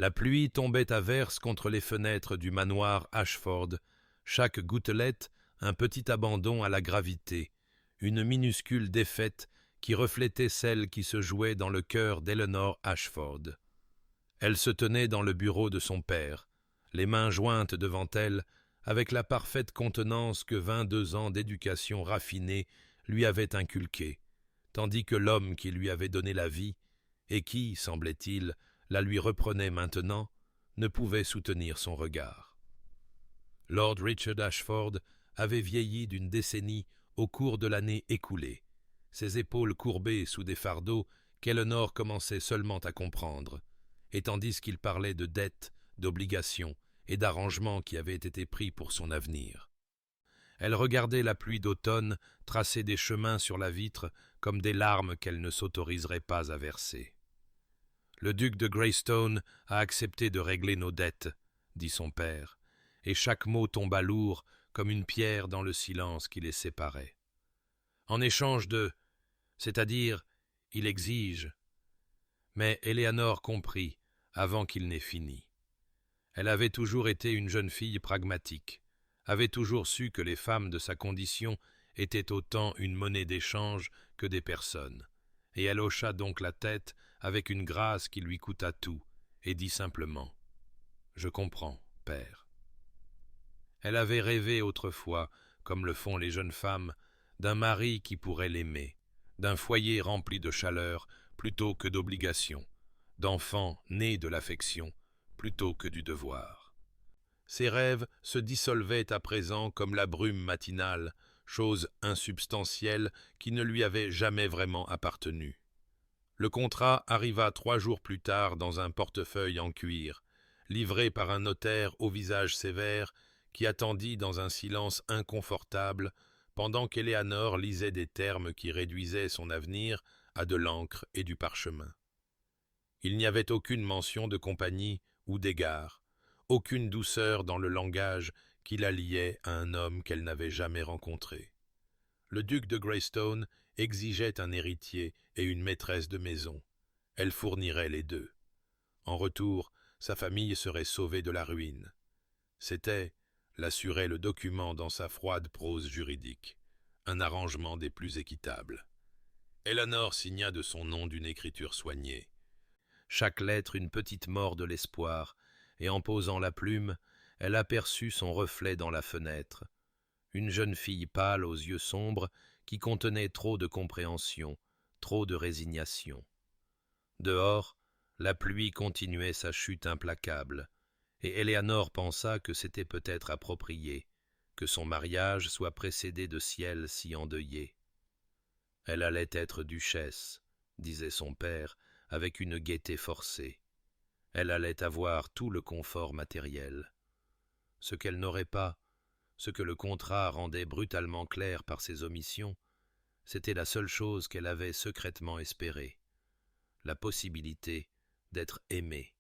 La pluie tombait à verse contre les fenêtres du manoir Ashford, chaque gouttelette un petit abandon à la gravité, une minuscule défaite qui reflétait celle qui se jouait dans le cœur d'Eleanor Ashford. Elle se tenait dans le bureau de son père, les mains jointes devant elle, avec la parfaite contenance que 22 ans d'éducation raffinée lui avaient inculquée, tandis que l'homme qui lui avait donné la vie, et qui, semblait-il, la lui reprenait maintenant, ne pouvait soutenir son regard. Lord Richard Ashford avait vieilli d'une décennie au cours de l'année écoulée, ses épaules courbées sous des fardeaux qu'Eleanor commençait seulement à comprendre, et tandis qu'il parlait de dettes, d'obligations et d'arrangements qui avaient été pris pour son avenir. Elle regardait la pluie d'automne tracer des chemins sur la vitre comme des larmes qu'elle ne s'autoriserait pas à verser. « Le duc de Greystone a accepté de régler nos dettes, » dit son père, et chaque mot tomba lourd comme une pierre dans le silence qui les séparait. « En échange de... c'est-à-dire, il exige... » Mais Éléanor comprit avant qu'il n'ait fini. Elle avait toujours été une jeune fille pragmatique, avait toujours su que les femmes de sa condition étaient autant une monnaie d'échange que des personnes, et elle hocha donc la tête avec une grâce qui lui coûta tout, et dit simplement « Je comprends, père. » Elle avait rêvé autrefois, comme le font les jeunes femmes, d'un mari qui pourrait l'aimer, d'un foyer rempli de chaleur plutôt que d'obligation, d'enfants nés de l'affection plutôt que du devoir. Ses rêves se dissolvaient à présent comme la brume matinale, chose insubstantielle qui ne lui avait jamais vraiment appartenu. Le contrat arriva 3 jours plus tard dans un portefeuille en cuir, livré par un notaire au visage sévère qui attendit dans un silence inconfortable pendant qu'Éléanor lisait des termes qui réduisaient son avenir à de l'encre et du parchemin. Il n'y avait aucune mention de compagnie ou d'égard, aucune douceur dans le langage qui la liait à un homme qu'elle n'avait jamais rencontré. Le duc de Greystone exigeait un héritier et une maîtresse de maison. Elle fournirait les deux. En retour, sa famille serait sauvée de la ruine. C'était, l'assurait le document dans sa froide prose juridique, un arrangement des plus équitables. Eleanor signa de son nom d'une écriture soignée. Chaque lettre une petite mort de l'espoir, et en posant la plume, elle aperçut son reflet dans la fenêtre. Une jeune fille pâle aux yeux sombres qui contenait trop de compréhension, trop de résignation. Dehors, la pluie continuait sa chute implacable, et Éléanor pensa que c'était peut-être approprié, que son mariage soit précédé de ciel si endeuillé. Elle allait être duchesse, disait son père, avec une gaieté forcée. Elle allait avoir tout le confort matériel. Ce qu'elle n'aurait pas, ce que le contrat rendait brutalement clair par ses omissions, c'était la seule chose qu'elle avait secrètement espérée, la possibilité d'être aimée.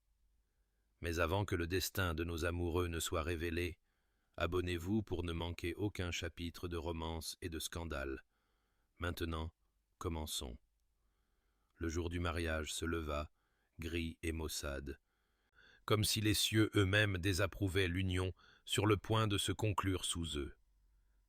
Mais avant que le destin de nos amoureux ne soit révélé, abonnez-vous pour ne manquer aucun chapitre de romance et de scandale. Maintenant, commençons. Le jour du mariage se leva, gris et maussade, comme si les cieux eux-mêmes désapprouvaient l'union sur le point de se conclure sous eux.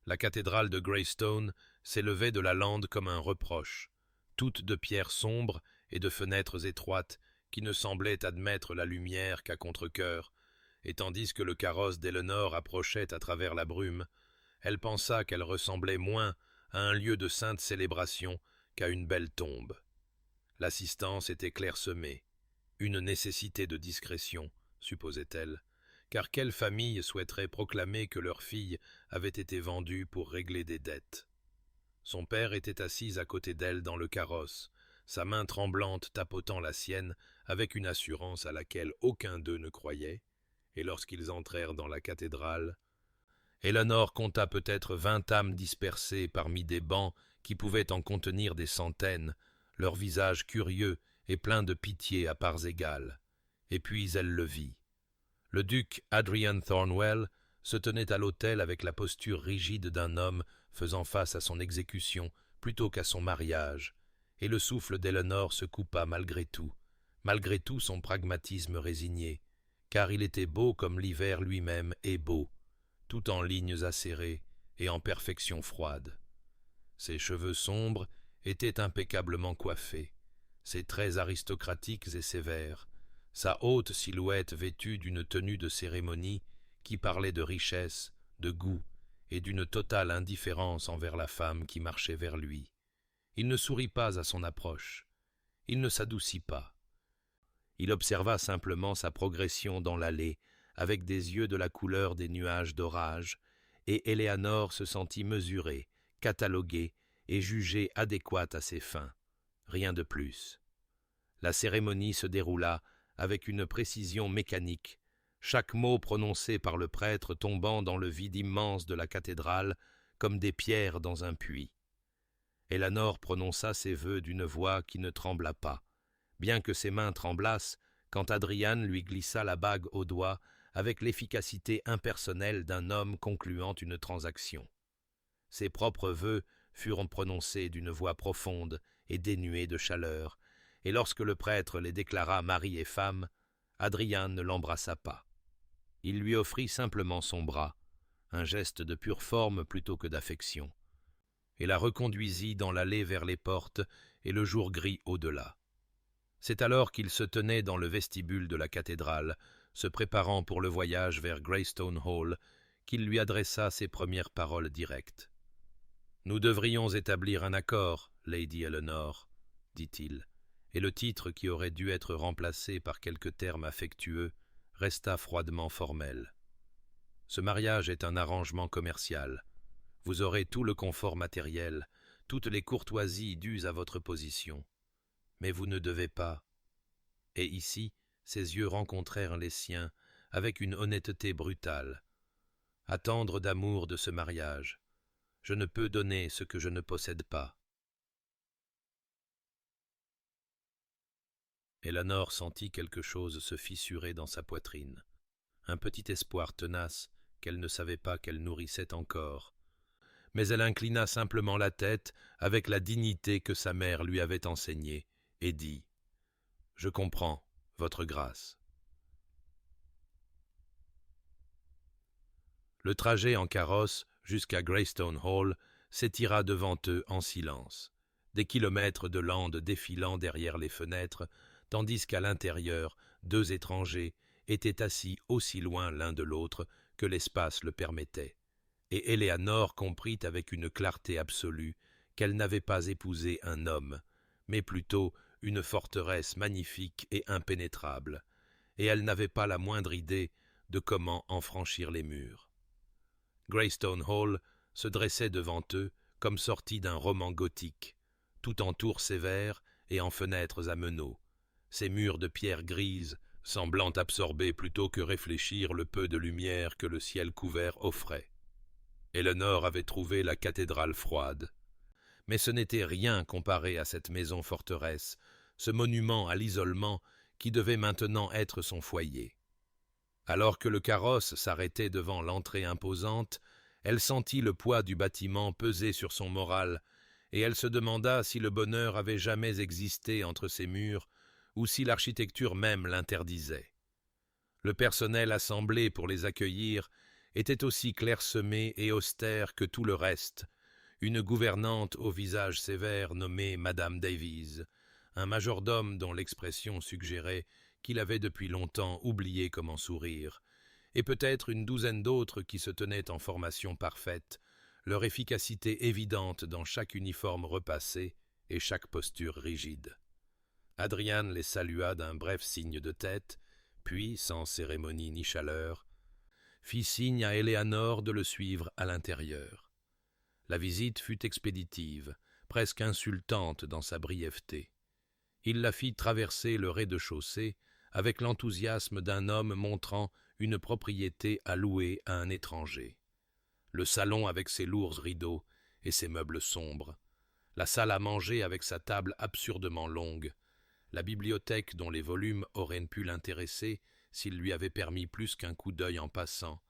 La cathédrale de Greystone s'élevait de la lande comme un reproche, toute de pierres sombres et de fenêtres étroites qui ne semblaient admettre la lumière qu'à contre-cœur, et tandis que le carrosse d'Eleanor approchait à travers la brume, elle pensa qu'elle ressemblait moins à un lieu de sainte célébration qu'à une belle tombe. L'assistance était clairsemée, une nécessité de discrétion, supposait-elle, car quelle famille souhaiterait proclamer que leur fille avait été vendue pour régler des dettes? Son père était assis à côté d'elle dans le carrosse, sa main tremblante tapotant la sienne avec une assurance à laquelle aucun d'eux ne croyait, et lorsqu'ils entrèrent dans la cathédrale, Eleanor compta peut-être 20 âmes dispersées parmi des bancs qui pouvaient en contenir des centaines, leurs visages curieux et pleins de pitié à parts égales. Et puis elle le vit. Le duc Adrian Thornwell se tenait à l'autel avec la posture rigide d'un homme faisant face à son exécution plutôt qu'à son mariage, et le souffle d'Eleanor se coupa malgré tout, malgré tout son pragmatisme résigné, car il était beau comme l'hiver lui-même est beau, tout en lignes acérées et en perfection froide. Ses cheveux sombres étaient impeccablement coiffés, ses traits aristocratiques et sévères, sa haute silhouette vêtue d'une tenue de cérémonie qui parlait de richesse, de goût et d'une totale indifférence envers la femme qui marchait vers lui. Il ne sourit pas à son approche, il ne s'adoucit pas. Il observa simplement sa progression dans l'allée avec des yeux de la couleur des nuages d'orage, et Éléanore se sentit mesurée, cataloguée et jugée adéquate à ses fins. Rien de plus. La cérémonie se déroula avec une précision mécanique, chaque mot prononcé par le prêtre tombant dans le vide immense de la cathédrale comme des pierres dans un puits. Éléanore prononça ses vœux d'une voix qui ne trembla pas, bien que ses mains tremblassent quand Adrian lui glissa la bague au doigt avec l'efficacité impersonnelle d'un homme concluant une transaction. Ses propres vœux furent prononcés d'une voix profonde et dénuée de chaleur, et lorsque le prêtre les déclara mari et femme, Adrian ne l'embrassa pas. Il lui offrit simplement son bras, un geste de pure forme plutôt que d'affection, et la reconduisit dans l'allée vers les portes et le jour gris au-delà. C'est alors qu'il se tenait dans le vestibule de la cathédrale, se préparant pour le voyage vers Greystone Hall, qu'il lui adressa ses premières paroles directes. « Nous devrions établir un accord, Lady Eleanor, » dit-il, et le titre qui aurait dû être remplacé par quelques termes affectueux resta froidement formel. « Ce mariage est un arrangement commercial. Vous aurez tout le confort matériel, toutes les courtoisies dues à votre position. Mais vous ne devez pas. » Et ici, ses yeux rencontrèrent les siens avec une honnêteté brutale. « Attendre d'amour de ce mariage. Je ne peux donner ce que je ne possède pas. » Éléanore sentit quelque chose se fissurer dans sa poitrine, un petit espoir tenace qu'elle ne savait pas qu'elle nourrissait encore. Mais elle inclina simplement la tête avec la dignité que sa mère lui avait enseignée, et dit « Je comprends, votre grâce. » Le trajet en carrosse jusqu'à Greystone Hall s'étira devant eux en silence, des kilomètres de landes défilant derrière les fenêtres, tandis qu'à l'intérieur, deux étrangers étaient assis aussi loin l'un de l'autre que l'espace le permettait, et Éléanore comprit avec une clarté absolue qu'elle n'avait pas épousé un homme, mais plutôt une forteresse magnifique et impénétrable, et elle n'avait pas la moindre idée de comment en franchir les murs. Greystone Hall se dressait devant eux comme sorti d'un roman gothique, tout en tours sévères et en fenêtres à meneaux, ses murs de pierre grise semblant absorber plutôt que réfléchir le peu de lumière que le ciel couvert offrait. Éléanore avait trouvé la cathédrale froide, mais ce n'était rien comparé à cette maison forteresse, ce monument à l'isolement qui devait maintenant être son foyer. Alors que le carrosse s'arrêtait devant l'entrée imposante, elle sentit le poids du bâtiment peser sur son moral, et elle se demanda si le bonheur avait jamais existé entre ces murs, ou si l'architecture même l'interdisait. Le personnel assemblé pour les accueillir était aussi clairsemé et austère que tout le reste, une gouvernante au visage sévère nommée Madame Davies, un majordome dont l'expression suggérait qu'il avait depuis longtemps oublié comment sourire, et peut-être une douzaine d'autres qui se tenaient en formation parfaite, leur efficacité évidente dans chaque uniforme repassé et chaque posture rigide. Adrian les salua d'un bref signe de tête, puis, sans cérémonie ni chaleur, fit signe à Éléanore de le suivre à l'intérieur. La visite fut expéditive, presque insultante dans sa brièveté. Il la fit traverser le rez-de-chaussée avec l'enthousiasme d'un homme montrant une propriété à louer à un étranger. Le salon avec ses lourds rideaux et ses meubles sombres, la salle à manger avec sa table absurdement longue, la bibliothèque dont les volumes auraient pu l'intéresser s'il lui avait permis plus qu'un coup d'œil en passant,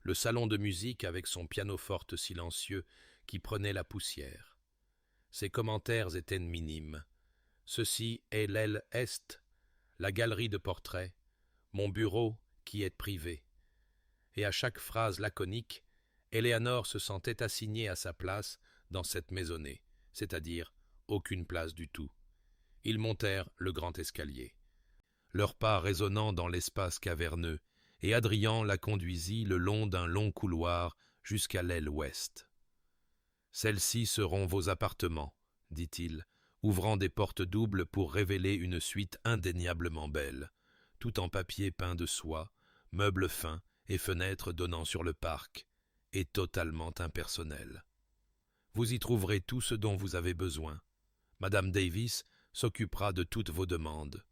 le salon de musique avec son pianoforte silencieux qui prenait la poussière. Ses commentaires étaient minimes. Ceci est l'aile est, la galerie de portraits, mon bureau qui est privé. Et à chaque phrase laconique, Éléanore se sentait assignée à sa place dans cette maisonnée, c'est-à-dire aucune place du tout. Ils montèrent le grand escalier, leurs pas résonnant dans l'espace caverneux, et Adrien la conduisit le long d'un long couloir jusqu'à l'aile ouest. « Celles-ci seront vos appartements, dit-il, ouvrant des portes doubles pour révéler une suite indéniablement belle, tout en papier peint de soie, meubles fins et fenêtres donnant sur le parc, et totalement impersonnelles. Vous y trouverez tout ce dont vous avez besoin. Madame Davis s'occupera de toutes vos demandes. »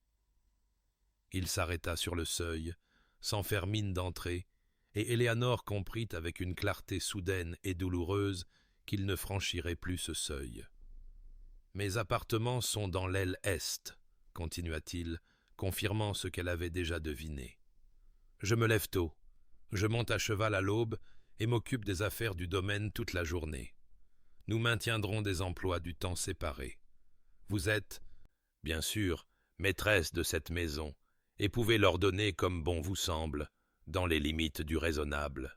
Il s'arrêta sur le seuil, sans faire mine d'entrer, et Éléanore comprit avec une clarté soudaine et douloureuse qu'il ne franchirait plus ce seuil. « Mes appartements sont dans l'aile est, » continua-t-il, confirmant ce qu'elle avait déjà deviné. « Je me lève tôt, je monte à cheval à l'aube et m'occupe des affaires du domaine toute la journée. Nous maintiendrons des emplois du temps séparés. Vous êtes, bien sûr, maîtresse de cette maison, et pouvez l'ordonner comme bon vous semble, dans les limites du raisonnable. »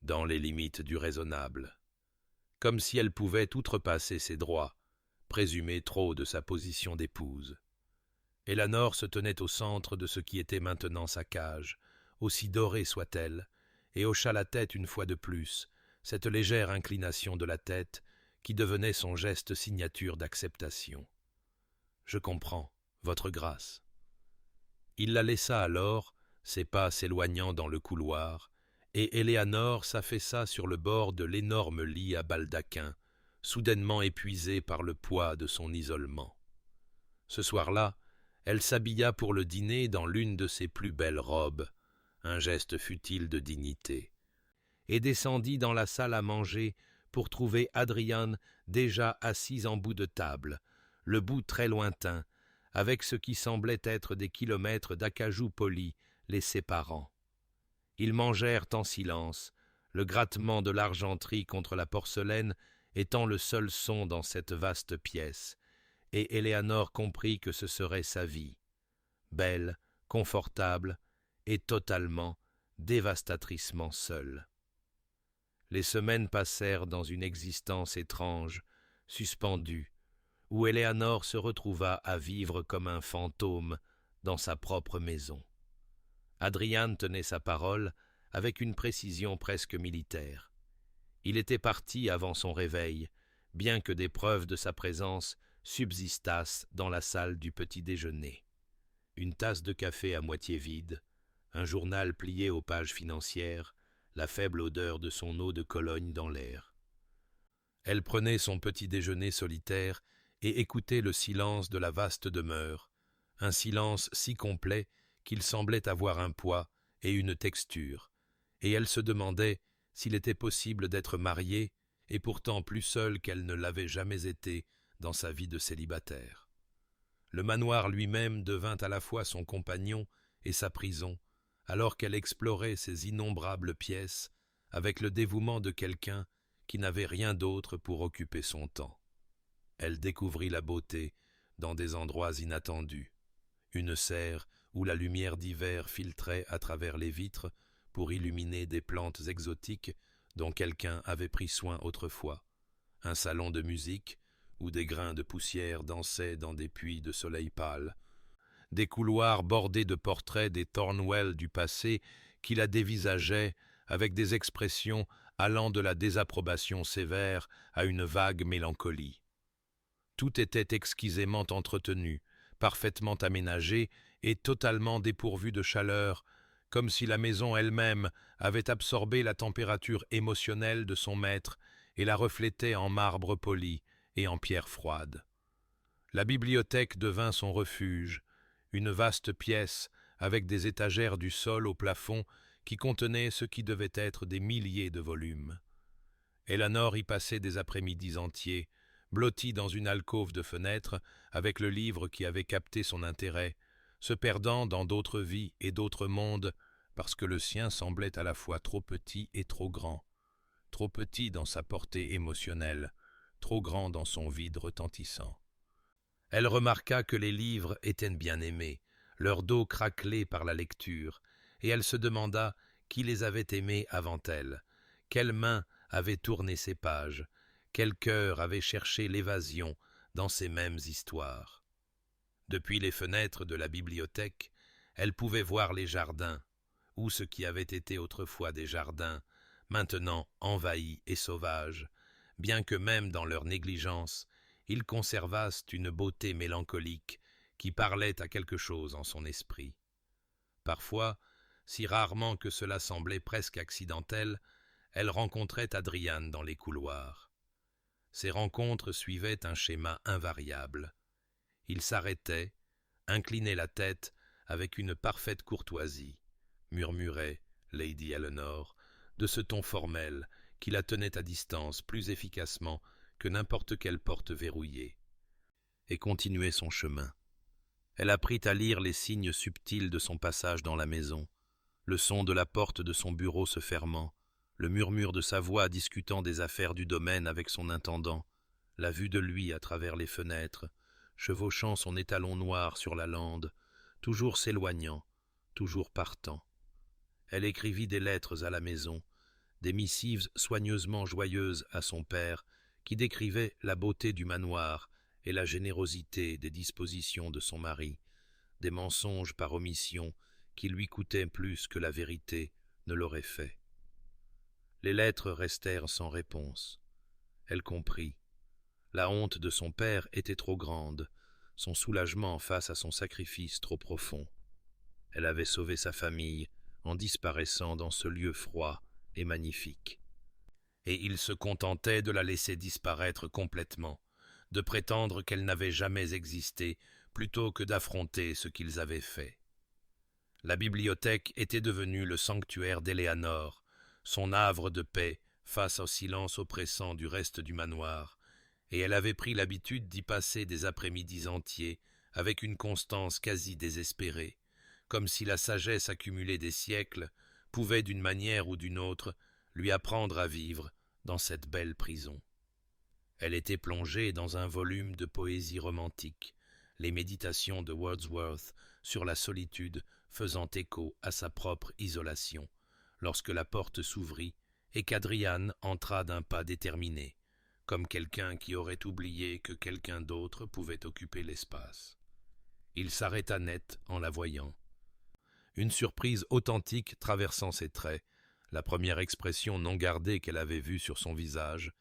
Dans les limites du raisonnable. Comme si elle pouvait outrepasser ses droits, présumer trop de sa position d'épouse. Éléanore se tenait au centre de ce qui était maintenant sa cage, aussi dorée soit-elle, et hocha la tête une fois de plus, cette légère inclination de la tête qui devenait son geste signature d'acceptation. « Je comprends, votre grâce. » Il la laissa alors, ses pas s'éloignant dans le couloir, et Éléanore s'affaissa sur le bord de l'énorme lit à baldaquin, soudainement épuisée par le poids de son isolement. Ce soir-là, elle s'habilla pour le dîner dans l'une de ses plus belles robes, un geste futile de dignité, et descendit dans la salle à manger pour trouver Adrien déjà assis en bout de table, le bout très lointain, avec ce qui semblait être des kilomètres d'acajou poli les séparant. Ils mangèrent en silence, le grattement de l'argenterie contre la porcelaine étant le seul son dans cette vaste pièce, et Éléanore comprit que ce serait sa vie, belle, confortable et totalement, dévastatricement seule. Les semaines passèrent dans une existence étrange, suspendue, où Éléanore se retrouva à vivre comme un fantôme dans sa propre maison. Adrien tenait sa parole avec une précision presque militaire. Il était parti avant son réveil, bien que des preuves de sa présence subsistassent dans la salle du petit-déjeuner. Une tasse de café à moitié vide, un journal plié aux pages financières, la faible odeur de son eau de Cologne dans l'air. Elle prenait son petit-déjeuner solitaire et écoutait le silence de la vaste demeure, un silence si complet qu'il semblait avoir un poids et une texture, et elle se demandait s'il était possible d'être mariée et pourtant plus seule qu'elle ne l'avait jamais été dans sa vie de célibataire. Le manoir lui-même devint à la fois son compagnon et sa prison, alors qu'elle explorait ces innombrables pièces avec le dévouement de quelqu'un qui n'avait rien d'autre pour occuper son temps. Elle découvrit la beauté dans des endroits inattendus, une serre où la lumière d'hiver filtrait à travers les vitres pour illuminer des plantes exotiques dont quelqu'un avait pris soin autrefois, un salon de musique où des grains de poussière dansaient dans des puits de soleil pâle, des couloirs bordés de portraits des Thornwell du passé qui la dévisageaient avec des expressions allant de la désapprobation sévère à une vague mélancolie. Tout était exquisément entretenu, parfaitement aménagé et totalement dépourvu de chaleur, comme si la maison elle-même avait absorbé la température émotionnelle de son maître et la reflétait en marbre poli et en pierre froide. La bibliothèque devint son refuge, une vaste pièce avec des étagères du sol au plafond qui contenaient ce qui devait être des milliers de volumes. Éléanore y passait des après-midi entiers, blottie dans une alcôve de fenêtre avec le livre qui avait capté son intérêt, se perdant dans d'autres vies et d'autres mondes parce que le sien semblait à la fois trop petit et trop grand dans sa portée émotionnelle, trop grand dans son vide retentissant. Elle remarqua que les livres étaient bien aimés, leur dos craquelé par la lecture, et elle se demanda qui les avait aimés avant elle, quelle main avait tourné ces pages, quel cœur avait cherché l'évasion dans ces mêmes histoires. Depuis les fenêtres de la bibliothèque, elle pouvait voir les jardins, ou ce qui avait été autrefois des jardins, maintenant envahis et sauvages, bien que même dans leur négligence, ils conservassent une beauté mélancolique qui parlait à quelque chose en son esprit. Parfois, si rarement que cela semblait presque accidentel, elle rencontrait Adrian dans les couloirs. Ces rencontres suivaient un schéma invariable. Il s'arrêtait, inclinait la tête avec une parfaite courtoisie, murmurait Lady Eleanor, de ce ton formel qui la tenait à distance plus efficacement que n'importe quelle porte verrouillée, et continuait son chemin. Elle apprit à lire les signes subtils de son passage dans la maison, le son de la porte de son bureau se fermant, le murmure de sa voix discutant des affaires du domaine avec son intendant, la vue de lui à travers les fenêtres, chevauchant son étalon noir sur la lande, toujours s'éloignant, toujours partant. Elle écrivit des lettres à la maison, des missives soigneusement joyeuses à son père, qui décrivaient la beauté du manoir et la générosité des dispositions de son mari, des mensonges par omission qui lui coûtaient plus que la vérité ne l'aurait fait. Les lettres restèrent sans réponse. Elle comprit. La honte de son père était trop grande, son soulagement face à son sacrifice trop profond. Elle avait sauvé sa famille en disparaissant dans ce lieu froid et magnifique. Et il se contentait de la laisser disparaître complètement, de prétendre qu'elle n'avait jamais existé, plutôt que d'affronter ce qu'ils avaient fait. La bibliothèque était devenue le sanctuaire d'Éléanore, son havre de paix face au silence oppressant du reste du manoir, et elle avait pris l'habitude d'y passer des après-midi entiers avec une constance quasi désespérée, comme si la sagesse accumulée des siècles pouvait d'une manière ou d'une autre lui apprendre à vivre dans cette belle prison. Elle était plongée dans un volume de poésie romantique, les méditations de Wordsworth sur la solitude faisant écho à sa propre isolation, lorsque la porte s'ouvrit et qu'Adrian entra d'un pas déterminé, comme quelqu'un qui aurait oublié que quelqu'un d'autre pouvait occuper l'espace. Il s'arrêta net en la voyant. Une surprise authentique traversant ses traits, la première expression non gardée qu'elle avait vue sur son visage,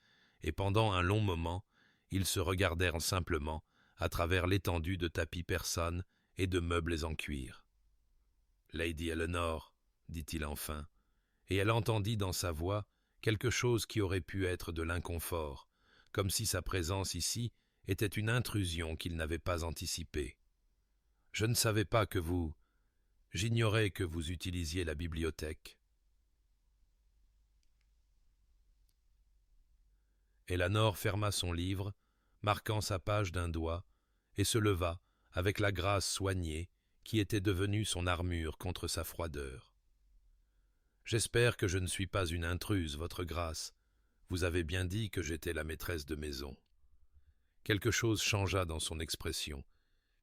et pendant un long moment, ils se regardèrent simplement à travers l'étendue de tapis persanes et de meubles en cuir. « Lady Eleanor, dit-il enfin, et elle entendit dans sa voix quelque chose qui aurait pu être de l'inconfort, comme si sa présence ici était une intrusion qu'il n'avait pas anticipée. « Je ne savais pas que vous... J'ignorais que vous utilisiez la bibliothèque. » Eleanor ferma son livre, marquant sa page d'un doigt, et se leva avec la grâce soignée qui était devenue son armure contre sa froideur. « J'espère que je ne suis pas une intruse, votre grâce. Vous avez bien dit que j'étais la maîtresse de maison. » Quelque chose changea dans son expression.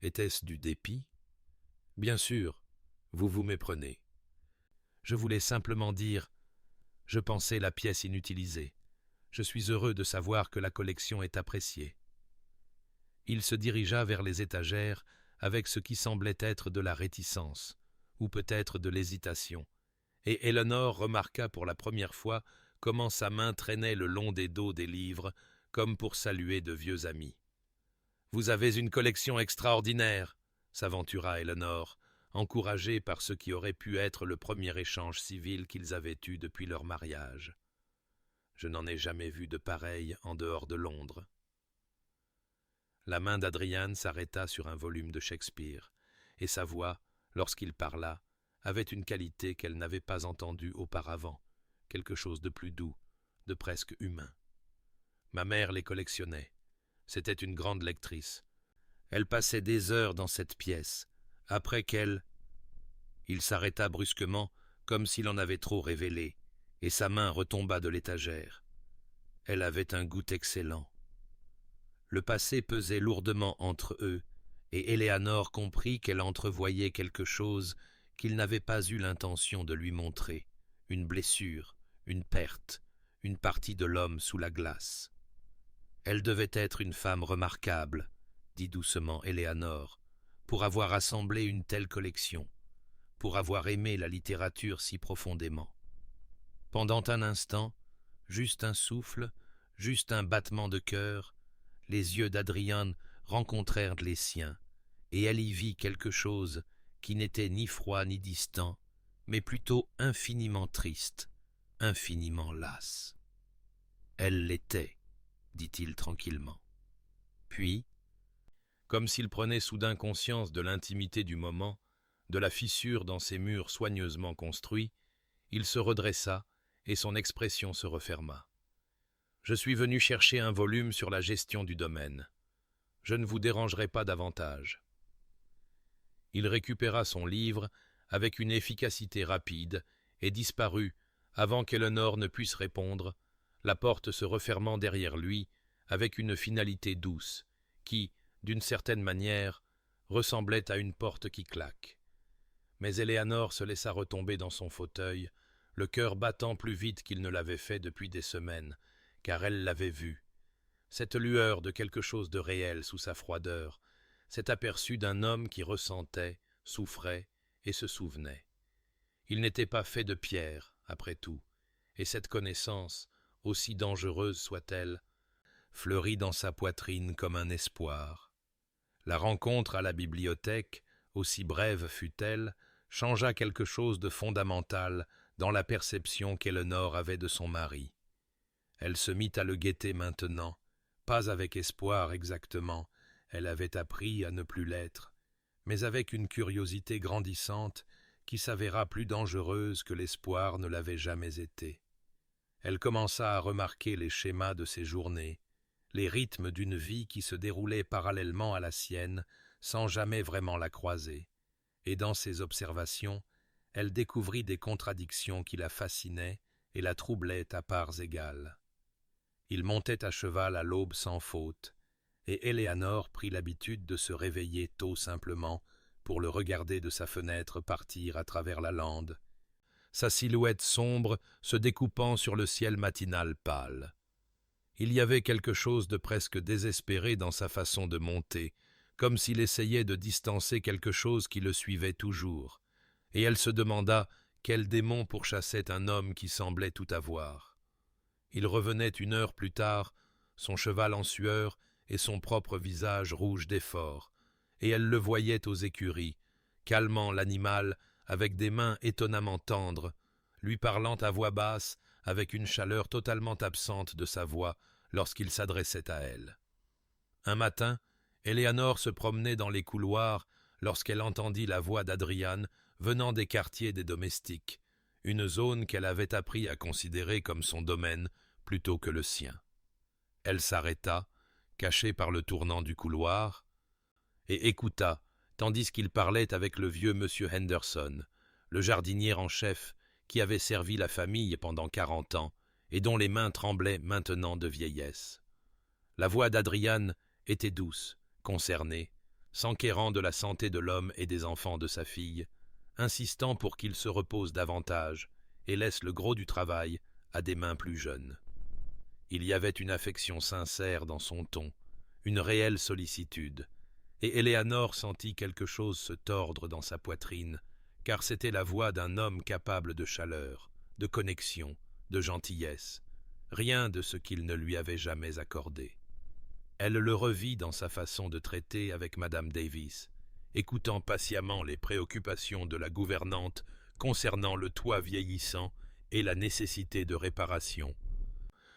Était-ce du dépit ? « Bien sûr, vous vous méprenez. Je voulais simplement dire, je pensais la pièce inutilisée. Je suis heureux de savoir que la collection est appréciée. » Il se dirigea vers les étagères avec ce qui semblait être de la réticence, ou peut-être de l'hésitation, et Eleanor remarqua pour la première fois comment sa main traînait le long des dos des livres, comme pour saluer de vieux amis. « Vous avez une collection extraordinaire !» s'aventura Eleanor, encouragée par ce qui aurait pu être le premier échange civil qu'ils avaient eu depuis leur mariage. « Je n'en ai jamais vu de pareil en dehors de Londres. » La main d'Adrian s'arrêta sur un volume de Shakespeare, et sa voix, lorsqu'il parla, avait une qualité qu'elle n'avait pas entendue auparavant, quelque chose de plus doux, de presque humain. Ma mère les collectionnait. C'était une grande lectrice. Elle passait des heures dans cette pièce, après qu'elle... Il s'arrêta brusquement, comme s'il en avait trop révélé, et sa main retomba de l'étagère. Elle avait un goût excellent. Le passé pesait lourdement entre eux, et Éléanore comprit qu'elle entrevoyait quelque chose qu'il n'avait pas eu l'intention de lui montrer, une blessure, une perte, une partie de l'homme sous la glace. Elle devait être une femme remarquable, dit doucement Éléanore, pour avoir assemblé une telle collection, pour avoir aimé la littérature si profondément. Pendant un instant, juste un souffle, juste un battement de cœur, les yeux d'Adrian rencontrèrent les siens, et elle y vit quelque chose qui n'était ni froid ni distant, mais plutôt infiniment triste, infiniment lasse. Elle l'était, dit-il tranquillement. Puis, comme s'il prenait soudain conscience de l'intimité du moment, de la fissure dans ces murs soigneusement construits, il se redressa et son expression se referma. « Je suis venu chercher un volume sur la gestion du domaine. Je ne vous dérangerai pas davantage. » Il récupéra son livre avec une efficacité rapide et disparut avant qu'Eleanor ne puisse répondre, la porte se refermant derrière lui avec une finalité douce qui, d'une certaine manière, ressemblait à une porte qui claque. Mais Éléanore se laissa retomber dans son fauteuil, le cœur battant plus vite qu'il ne l'avait fait depuis des semaines, car elle l'avait vu. Cette lueur de quelque chose de réel sous sa froideur, cet aperçu d'un homme qui ressentait, souffrait et se souvenait. Il n'était pas fait de pierre, après tout, et cette connaissance, aussi dangereuse soit-elle, fleurit dans sa poitrine comme un espoir. La rencontre à la bibliothèque, aussi brève fut-elle, changea quelque chose de fondamental dans la perception qu'Eleanor avait de son mari. Elle se mit à le guetter maintenant, pas avec espoir exactement, elle avait appris à ne plus l'être, mais avec une curiosité grandissante qui s'avéra plus dangereuse que l'espoir ne l'avait jamais été. Elle commença à remarquer les schémas de ses journées, les rythmes d'une vie qui se déroulait parallèlement à la sienne sans jamais vraiment la croiser, et dans ses observations, elle découvrit des contradictions qui la fascinaient et la troublaient à parts égales. Il montait à cheval à l'aube sans faute, et Éléanore prit l'habitude de se réveiller tôt simplement pour le regarder de sa fenêtre partir à travers la lande, sa silhouette sombre se découpant sur le ciel matinal pâle. Il y avait quelque chose de presque désespéré dans sa façon de monter, comme s'il essayait de distancer quelque chose qui le suivait toujours, et elle se demanda quel démon pourchassait un homme qui semblait tout avoir. Il revenait 1 heure plus tard, son cheval en sueur et son propre visage rouge d'effort, et elle le voyait aux écuries, calmant l'animal avec des mains étonnamment tendres, lui parlant à voix basse avec une chaleur totalement absente de sa voix lorsqu'il s'adressait à elle. Un matin, Éléanore se promenait dans les couloirs lorsqu'elle entendit la voix d'Adrian venant des quartiers des domestiques, une zone qu'elle avait appris à considérer comme son domaine plutôt que le sien. Elle s'arrêta, cachée par le tournant du couloir, et écouta, tandis qu'il parlait avec le vieux monsieur Henderson, le jardinier en chef qui avait servi la famille pendant 40 ans et dont les mains tremblaient maintenant de vieillesse. La voix d'Adrian était douce, concernée, s'enquérant de la santé de l'homme et des enfants de sa fille, insistant pour qu'il se repose davantage et laisse le gros du travail à des mains plus jeunes. Il y avait une affection sincère dans son ton, une réelle sollicitude, et Éléanore sentit quelque chose se tordre dans sa poitrine, car c'était la voix d'un homme capable de chaleur, de connexion, de gentillesse, rien de ce qu'il ne lui avait jamais accordé. Elle le revit dans sa façon de traiter avec Madame Davis, écoutant patiemment les préoccupations de la gouvernante concernant le toit vieillissant et la nécessité de réparation.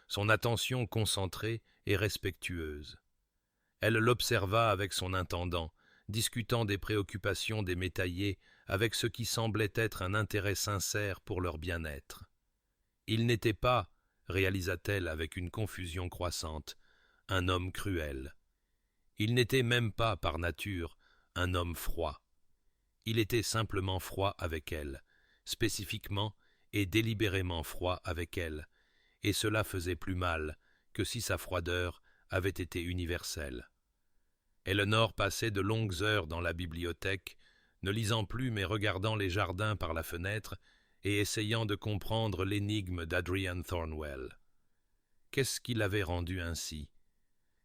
Son attention concentrée et respectueuse. Elle l'observa avec son intendant, discutant des préoccupations des métayers avec ce qui semblait être un intérêt sincère pour leur bien-être. Il n'était pas, réalisa-t-elle avec une confusion croissante, un homme cruel. Il n'était même pas, par nature, un homme froid. Il était simplement froid avec elle, spécifiquement et délibérément froid avec elle, et cela faisait plus mal que si sa froideur avait été universelle. Eleanor passait de longues heures dans la bibliothèque, ne lisant plus mais regardant les jardins par la fenêtre et essayant de comprendre l'énigme d'Adrian Thornwell. Qu'est-ce qui l'avait rendu ainsi?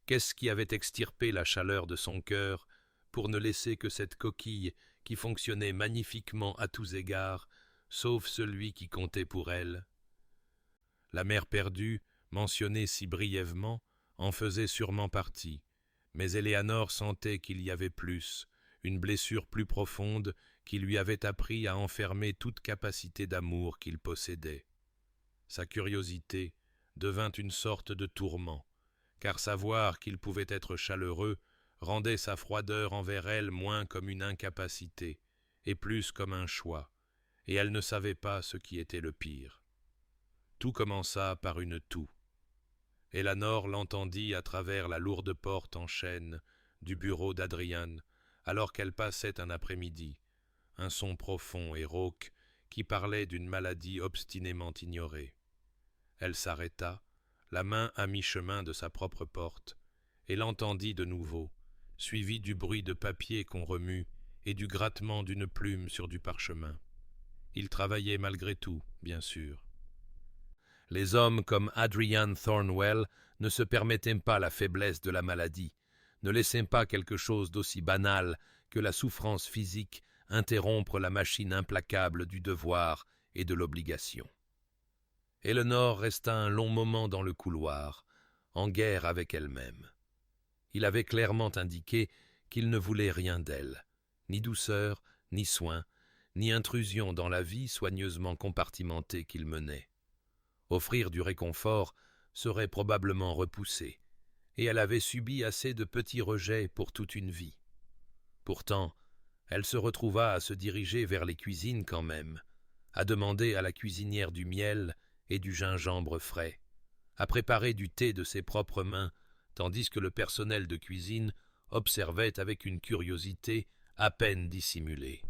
Qu'est-ce qui avait extirpé la chaleur de son cœur pour ne laisser que cette coquille qui fonctionnait magnifiquement à tous égards, sauf celui qui comptait pour elle? La mère perdue, mentionnée si brièvement, en faisait sûrement partie, mais Éléanore sentait qu'il y avait plus, une blessure plus profonde qui lui avait appris à enfermer toute capacité d'amour qu'il possédait. Sa curiosité devint une sorte de tourment, car savoir qu'il pouvait être chaleureux rendait sa froideur envers elle moins comme une incapacité, et plus comme un choix, et elle ne savait pas ce qui était le pire. Tout commença par une toux. Eleanor l'entendit à travers la lourde porte en chêne du bureau d'Adrian, alors qu'elle passait un après-midi, un son profond et rauque qui parlait d'une maladie obstinément ignorée. Elle s'arrêta, la main à mi-chemin de sa propre porte, et l'entendit de nouveau, suivi du bruit de papier qu'on remue et du grattement d'une plume sur du parchemin. Il travaillait malgré tout, bien sûr. Les hommes comme Adrian Thornwell ne se permettaient pas la faiblesse de la maladie, ne laissaient pas quelque chose d'aussi banal que la souffrance physique interrompre la machine implacable du devoir et de l'obligation. Eleanor resta un long moment dans le couloir, en guerre avec elle-même. Il avait clairement indiqué qu'il ne voulait rien d'elle, ni douceur, ni soin, ni intrusion dans la vie soigneusement compartimentée qu'il menait. Offrir du réconfort serait probablement repoussé, et elle avait subi assez de petits rejets pour toute une vie. Pourtant, elle se retrouva à se diriger vers les cuisines quand même, à demander à la cuisinière du miel et du gingembre frais, à préparer du thé de ses propres mains, tandis que le personnel de cuisine observait avec une curiosité à peine dissimulée.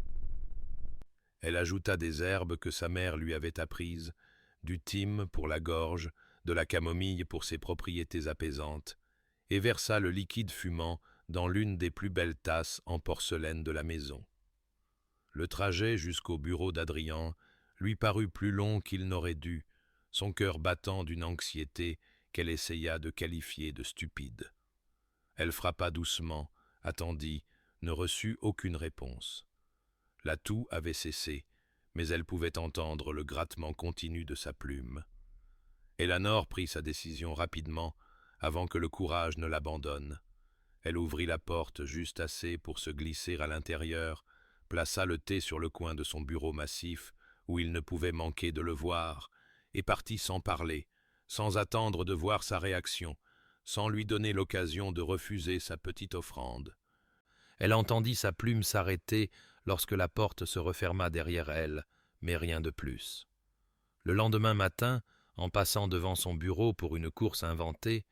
Elle ajouta des herbes que sa mère lui avait apprises, du thym pour la gorge, de la camomille pour ses propriétés apaisantes, et versa le liquide fumant dans l'une des plus belles tasses en porcelaine de la maison. Le trajet jusqu'au bureau d'Adrian lui parut plus long qu'il n'aurait dû, son cœur battant d'une anxiété qu'elle essaya de qualifier de stupide. Elle frappa doucement, attendit, ne reçut aucune réponse. La toux avait cessé, mais elle pouvait entendre le grattement continu de sa plume. Eleanor prit sa décision rapidement, avant que le courage ne l'abandonne. Elle ouvrit la porte juste assez pour se glisser à l'intérieur, plaça le thé sur le coin de son bureau massif, où il ne pouvait manquer de le voir, et partit sans parler, sans attendre de voir sa réaction, sans lui donner l'occasion de refuser sa petite offrande. Elle entendit sa plume s'arrêter lorsque la porte se referma derrière elle, mais rien de plus. Le lendemain matin, en passant devant son bureau pour une course inventée,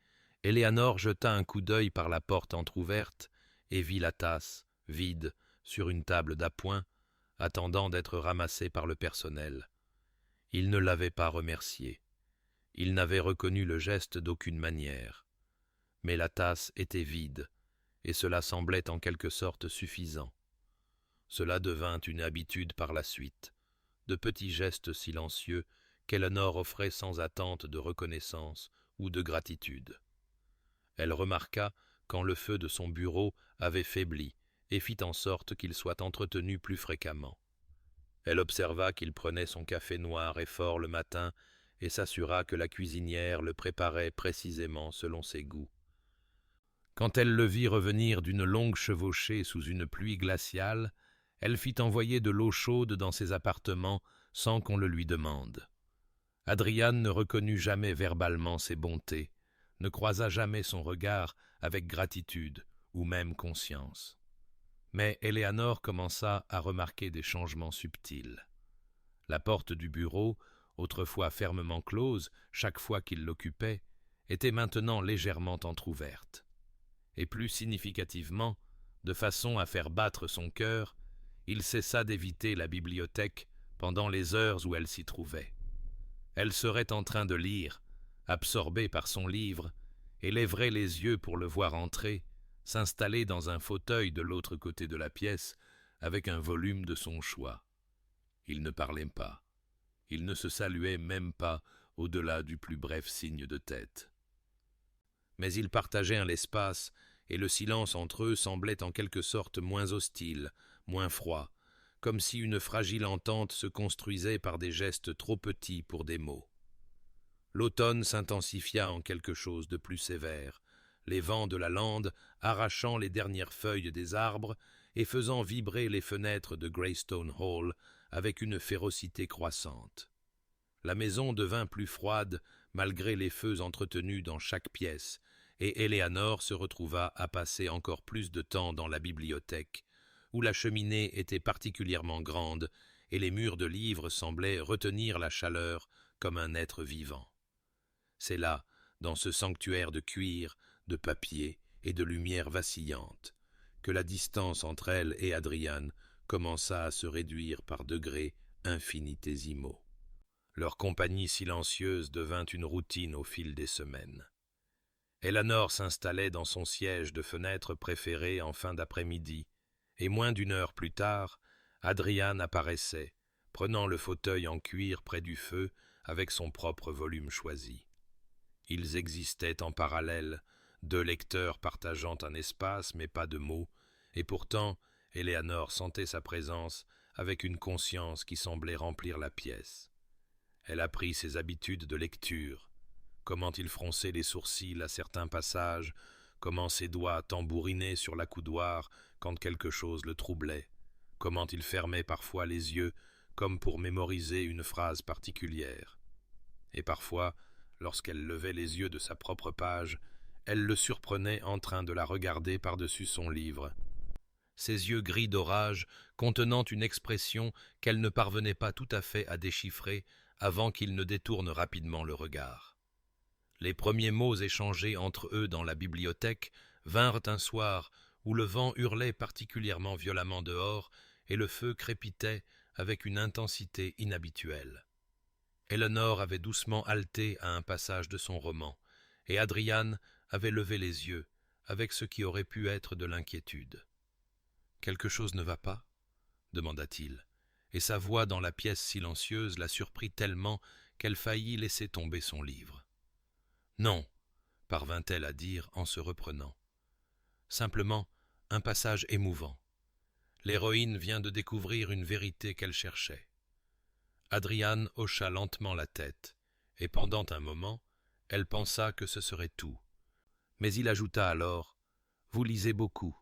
Éléanor jeta un coup d'œil par la porte entr'ouverte et vit la tasse, vide, sur une table d'appoint, attendant d'être ramassée par le personnel. Il ne l'avait pas remercié. Il n'avait reconnu le geste d'aucune manière. Mais la tasse était vide, et cela semblait en quelque sorte suffisant. Cela devint une habitude par la suite, de petits gestes silencieux qu'Eleanor offrait sans attente de reconnaissance ou de gratitude. Elle remarqua quand le feu de son bureau avait faibli et fit en sorte qu'il soit entretenu plus fréquemment. Elle observa qu'il prenait son café noir et fort le matin et s'assura que la cuisinière le préparait précisément selon ses goûts. Quand elle le vit revenir d'une longue chevauchée sous une pluie glaciale, elle fit envoyer de l'eau chaude dans ses appartements sans qu'on le lui demande. Adrian ne reconnut jamais verbalement ses bontés, ne croisa jamais son regard avec gratitude ou même conscience. Mais Éléanor commença à remarquer des changements subtils. La porte du bureau, autrefois fermement close chaque fois qu'il l'occupait, était maintenant légèrement entr'ouverte. Et plus significativement, de façon à faire battre son cœur, il cessa d'éviter la bibliothèque pendant les heures où elle s'y trouvait. Elle serait en train de lire, absorbée par son livre, et lèverait les yeux pour le voir entrer, s'installer dans un fauteuil de l'autre côté de la pièce, avec un volume de son choix. Il ne parlait pas. Il ne se saluait même pas au-delà du plus bref signe de tête. Mais ils partageaient un espace, et le silence entre eux semblait en quelque sorte moins hostile, moins froid, comme si une fragile entente se construisait par des gestes trop petits pour des mots. L'automne s'intensifia en quelque chose de plus sévère, les vents de la lande arrachant les dernières feuilles des arbres et faisant vibrer les fenêtres de Greystone Hall avec une férocité croissante. La maison devint plus froide malgré les feux entretenus dans chaque pièce, et Éléanore se retrouva à passer encore plus de temps dans la bibliothèque, où la cheminée était particulièrement grande et les murs de livres semblaient retenir la chaleur comme un être vivant. C'est là, dans ce sanctuaire de cuir, de papier et de lumière vacillante, que la distance entre elle et Adrian commença à se réduire par degrés infinitésimaux. Leur compagnie silencieuse devint une routine au fil des semaines. Éléanore s'installait dans son siège de fenêtre préféré en fin d'après-midi, et moins d'une heure plus tard, Adrian apparaissait, prenant le fauteuil en cuir près du feu avec son propre volume choisi. Ils existaient en parallèle, deux lecteurs partageant un espace mais pas de mots, et pourtant Éléanore sentait sa présence avec une conscience qui semblait remplir la pièce. Elle apprit ses habitudes de lecture, comment il fronçait les sourcils à certains passages, comment ses doigts tambourinaient sur l'accoudoir quand quelque chose le troublait, comment il fermait parfois les yeux comme pour mémoriser une phrase particulière. Et parfois, lorsqu'elle levait les yeux de sa propre page, elle le surprenait en train de la regarder par-dessus son livre. Ses yeux gris d'orage, contenant une expression qu'elle ne parvenait pas tout à fait à déchiffrer avant qu'il ne détourne rapidement le regard. Les premiers mots échangés entre eux dans la bibliothèque vinrent un soir où le vent hurlait particulièrement violemment dehors et le feu crépitait avec une intensité inhabituelle. Éléanore avait doucement halté à un passage de son roman, et Adrian avait levé les yeux, avec ce qui aurait pu être de l'inquiétude. « Quelque chose ne va pas ?» demanda-t-il, et sa voix dans la pièce silencieuse la surprit tellement qu'elle faillit laisser tomber son livre. « Non, » parvint-elle à dire en se reprenant. « Simplement un passage émouvant. L'héroïne vient de découvrir une vérité qu'elle cherchait. » Adrian hocha lentement la tête, et pendant un moment, elle pensa que ce serait tout. Mais il ajouta alors « Vous lisez beaucoup. »«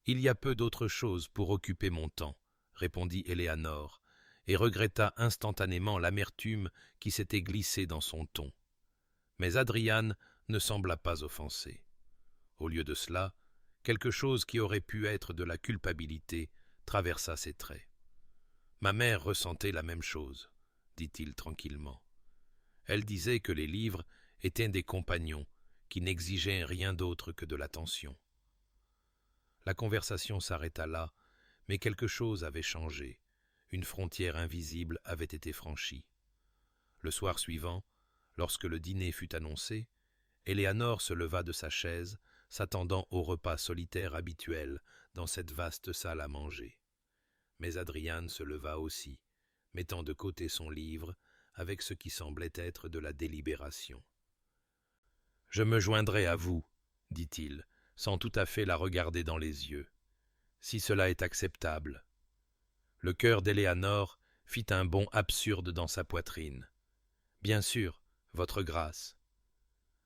Il y a peu d'autres choses pour occuper mon temps, » répondit Éléanore, et regretta instantanément l'amertume qui s'était glissée dans son ton. Mais Adrian ne sembla pas offensé. Au lieu de cela, quelque chose qui aurait pu être de la culpabilité traversa ses traits. « Ma mère ressentait la même chose, » dit-il tranquillement. Elle disait que les livres étaient des compagnons qui n'exigeaient rien d'autre que de l'attention. La conversation s'arrêta là, mais quelque chose avait changé. Une frontière invisible avait été franchie. Le soir suivant, lorsque le dîner fut annoncé, Éléanore se leva de sa chaise, s'attendant au repas solitaire habituel dans cette vaste salle à manger. Mais Adrian se leva aussi, mettant de côté son livre avec ce qui semblait être de la délibération. « Je me joindrai à vous, » dit-il, sans tout à fait la regarder dans les yeux, « si cela est acceptable. » Le cœur d'Éléanore fit un bond absurde dans sa poitrine. « Bien sûr, votre grâce. »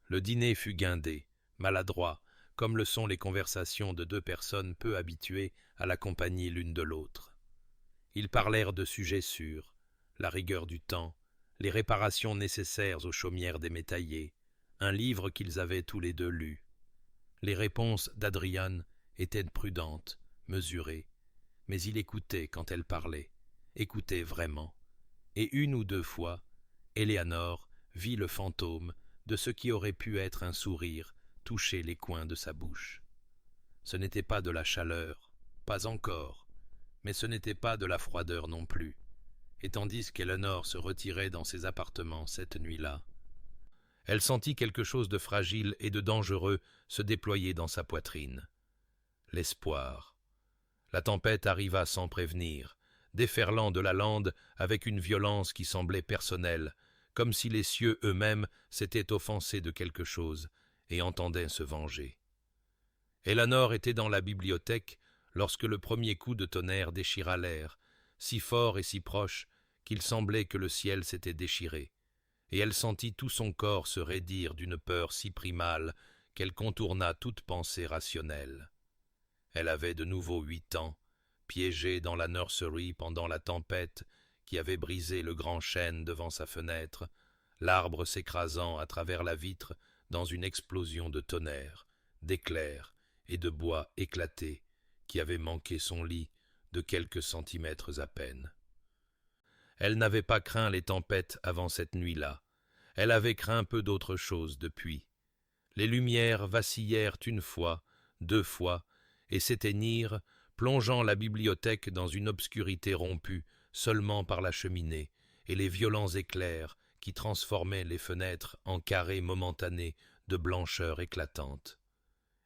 Le dîner fut guindé, maladroit, comme le sont les conversations de deux personnes peu habituées à la compagnie l'une de l'autre. Ils parlèrent de sujets sûrs, la rigueur du temps, les réparations nécessaires aux chaumières des métayers, un livre qu'ils avaient tous les deux lu. Les réponses d'Adrian étaient prudentes, mesurées, mais il écoutait quand elle parlait, écoutait vraiment, et une ou deux fois, Éléanore vit le fantôme de ce qui aurait pu être un sourire toucher les coins de sa bouche. Ce n'était pas de la chaleur, pas encore, mais ce n'était pas de la froideur non plus, et tandis qu'Éléanore se retirait dans ses appartements cette nuit-là, Elle sentit quelque chose de fragile et de dangereux se déployer dans sa poitrine. L'espoir. La tempête arriva sans prévenir, déferlant de la lande avec une violence qui semblait personnelle, comme si les cieux eux-mêmes s'étaient offensés de quelque chose et entendaient se venger. Eleanor était dans la bibliothèque lorsque le premier coup de tonnerre déchira l'air, si fort et si proche qu'il semblait que le ciel s'était déchiré, et elle sentit tout son corps se raidir d'une peur si primale qu'elle contourna toute pensée rationnelle. Elle avait de nouveau 8 ans, piégée dans la nursery pendant la tempête qui avait brisé le grand chêne devant sa fenêtre, l'arbre s'écrasant à travers la vitre dans une explosion de tonnerre, d'éclairs et de bois éclatés qui avait manqué son lit de quelques centimètres à peine. Elle n'avait pas craint les tempêtes avant cette nuit-là. Elle avait craint peu d'autre chose depuis. Les lumières vacillèrent une fois, 2 fois, et s'éteignirent, plongeant la bibliothèque dans une obscurité rompue seulement par la cheminée et les violents éclairs qui transformaient les fenêtres en carrés momentanés de blancheur éclatante.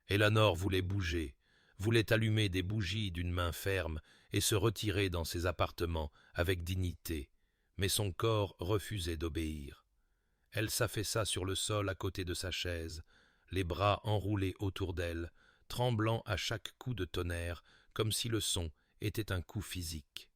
Eleanor voulait bouger, voulait allumer des bougies d'une main ferme et se retirer dans ses appartements avec dignité, mais son corps refusait d'obéir. Elle s'affaissa sur le sol à côté de sa chaise, les bras enroulés autour d'elle, tremblant à chaque coup de tonnerre, comme si le son était un coup physique.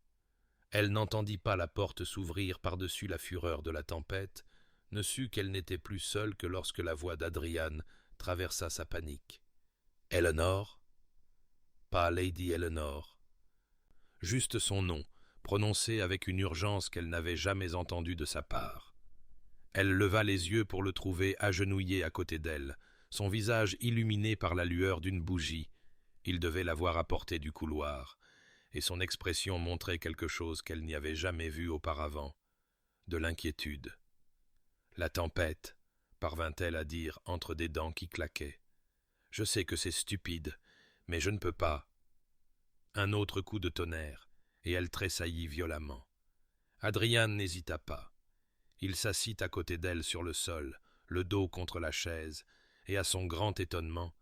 Elle n'entendit pas la porte s'ouvrir par-dessus la fureur de la tempête, ne sut qu'elle n'était plus seule que lorsque la voix d'Adrian traversa sa panique. « Eleanor » Pas Lady Eleanor. Juste son nom, prononcé avec une urgence qu'elle n'avait jamais entendue de sa part. Elle leva les yeux pour le trouver agenouillé à côté d'elle, son visage illuminé par la lueur d'une bougie. Il devait l'avoir apporté du couloir, et son expression montrait quelque chose qu'elle n'y avait jamais vu auparavant, de l'inquiétude. « La tempête », parvint-elle à dire entre des dents qui claquaient. « Je sais que c'est stupide, mais je ne peux pas. » Un autre coup de tonnerre, et elle tressaillit violemment. Adrian n'hésita pas. Il s'assit à côté d'elle sur le sol, le dos contre la chaise, et à son grand étonnement,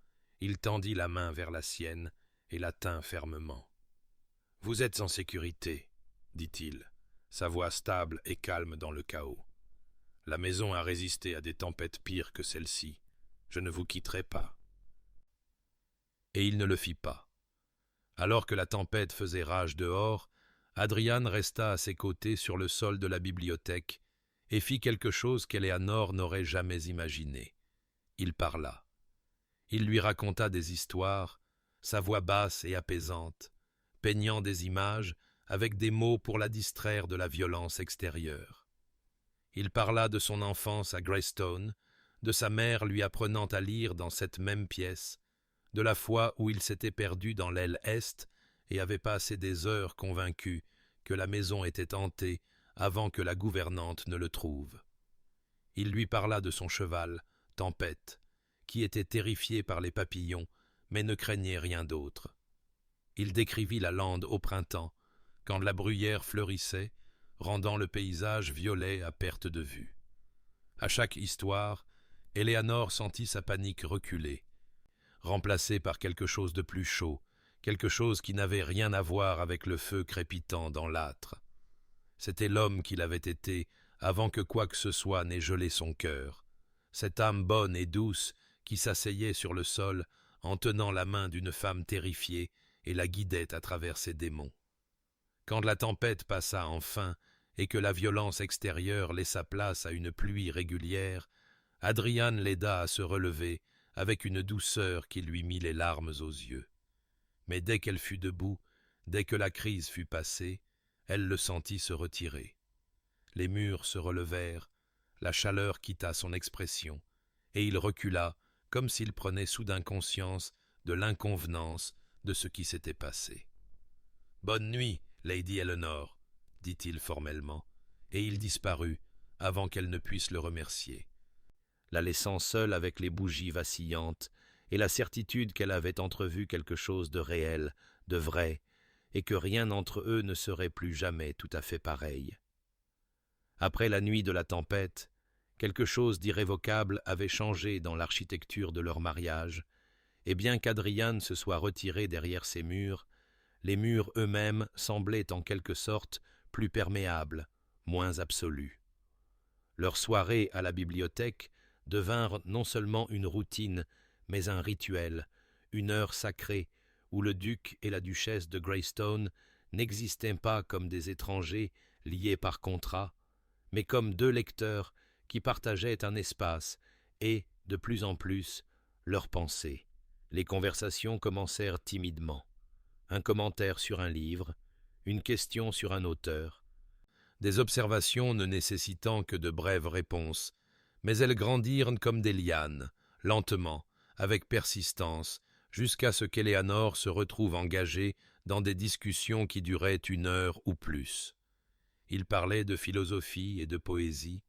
il tendit la main vers la sienne et la tint fermement. « Vous êtes en sécurité, » dit-il, sa voix stable et calme dans le chaos. « La maison a résisté à des tempêtes pires que celle-ci. Je ne vous quitterai pas. » Et il ne le fit pas. Alors que la tempête faisait rage dehors, Adrian resta à ses côtés sur le sol de la bibliothèque et fit quelque chose qu'Eleanor n'aurait jamais imaginé. Il parla. Il lui raconta des histoires, sa voix basse et apaisante, peignant des images avec des mots pour la distraire de la violence extérieure. Il parla de son enfance à Greystone, de sa mère lui apprenant à lire dans cette même pièce, de la fois où il s'était perdu dans l'aile est et avait passé des heures convaincu que la maison était hantée avant que la gouvernante ne le trouve. Il lui parla de son cheval, Tempête, qui était terrifié par les papillons, mais ne craignait rien d'autre. Il décrivit la lande au printemps, quand la bruyère fleurissait, rendant le paysage violet à perte de vue. À chaque histoire, Eleanor sentit sa panique reculer, remplacée par quelque chose de plus chaud, quelque chose qui n'avait rien à voir avec le feu crépitant dans l'âtre. C'était l'homme qu'il avait été avant que quoi que ce soit n'ait gelé son cœur, cette âme bonne et douce qui s'asseyait sur le sol en tenant la main d'une femme terrifiée et la guidait à travers ses démons. Quand la tempête passa enfin et que la violence extérieure laissa place à une pluie régulière, Adrian l'aida à se relever avec une douceur qui lui mit les larmes aux yeux. Mais dès qu'elle fut debout, dès que la crise fut passée, elle le sentit se retirer. Les murs se relevèrent, la chaleur quitta son expression, et il recula comme s'il prenait soudain conscience de l'inconvenance de ce qui s'était passé. « Bonne nuit, Lady Eleanor, » dit-il formellement, et il disparut avant qu'elle ne puisse le remercier, la laissant seule avec les bougies vacillantes et la certitude qu'elle avait entrevu quelque chose de réel, de vrai, et que rien entre eux ne serait plus jamais tout à fait pareil. Après la nuit de la tempête, Quelque chose d'irrévocable avait changé dans l'architecture de leur mariage, et bien qu'Adrian se soit retiré derrière ces murs, les murs eux-mêmes semblaient en quelque sorte plus perméables, moins absolus. Leurs soirées à la bibliothèque devinrent non seulement une routine, mais un rituel, une heure sacrée, où le duc et la duchesse de Greystone n'existaient pas comme des étrangers liés par contrat, mais comme deux lecteurs qui partageaient un espace et, de plus en plus, leurs pensées. Les conversations commencèrent timidement. Un commentaire sur un livre, une question sur un auteur, des observations ne nécessitant que de brèves réponses, mais elles grandirent comme des lianes, lentement, avec persistance, jusqu'à ce qu'Éléanore se retrouve engagée dans des discussions qui duraient une heure ou plus. Ils parlaient de philosophie et de poésie,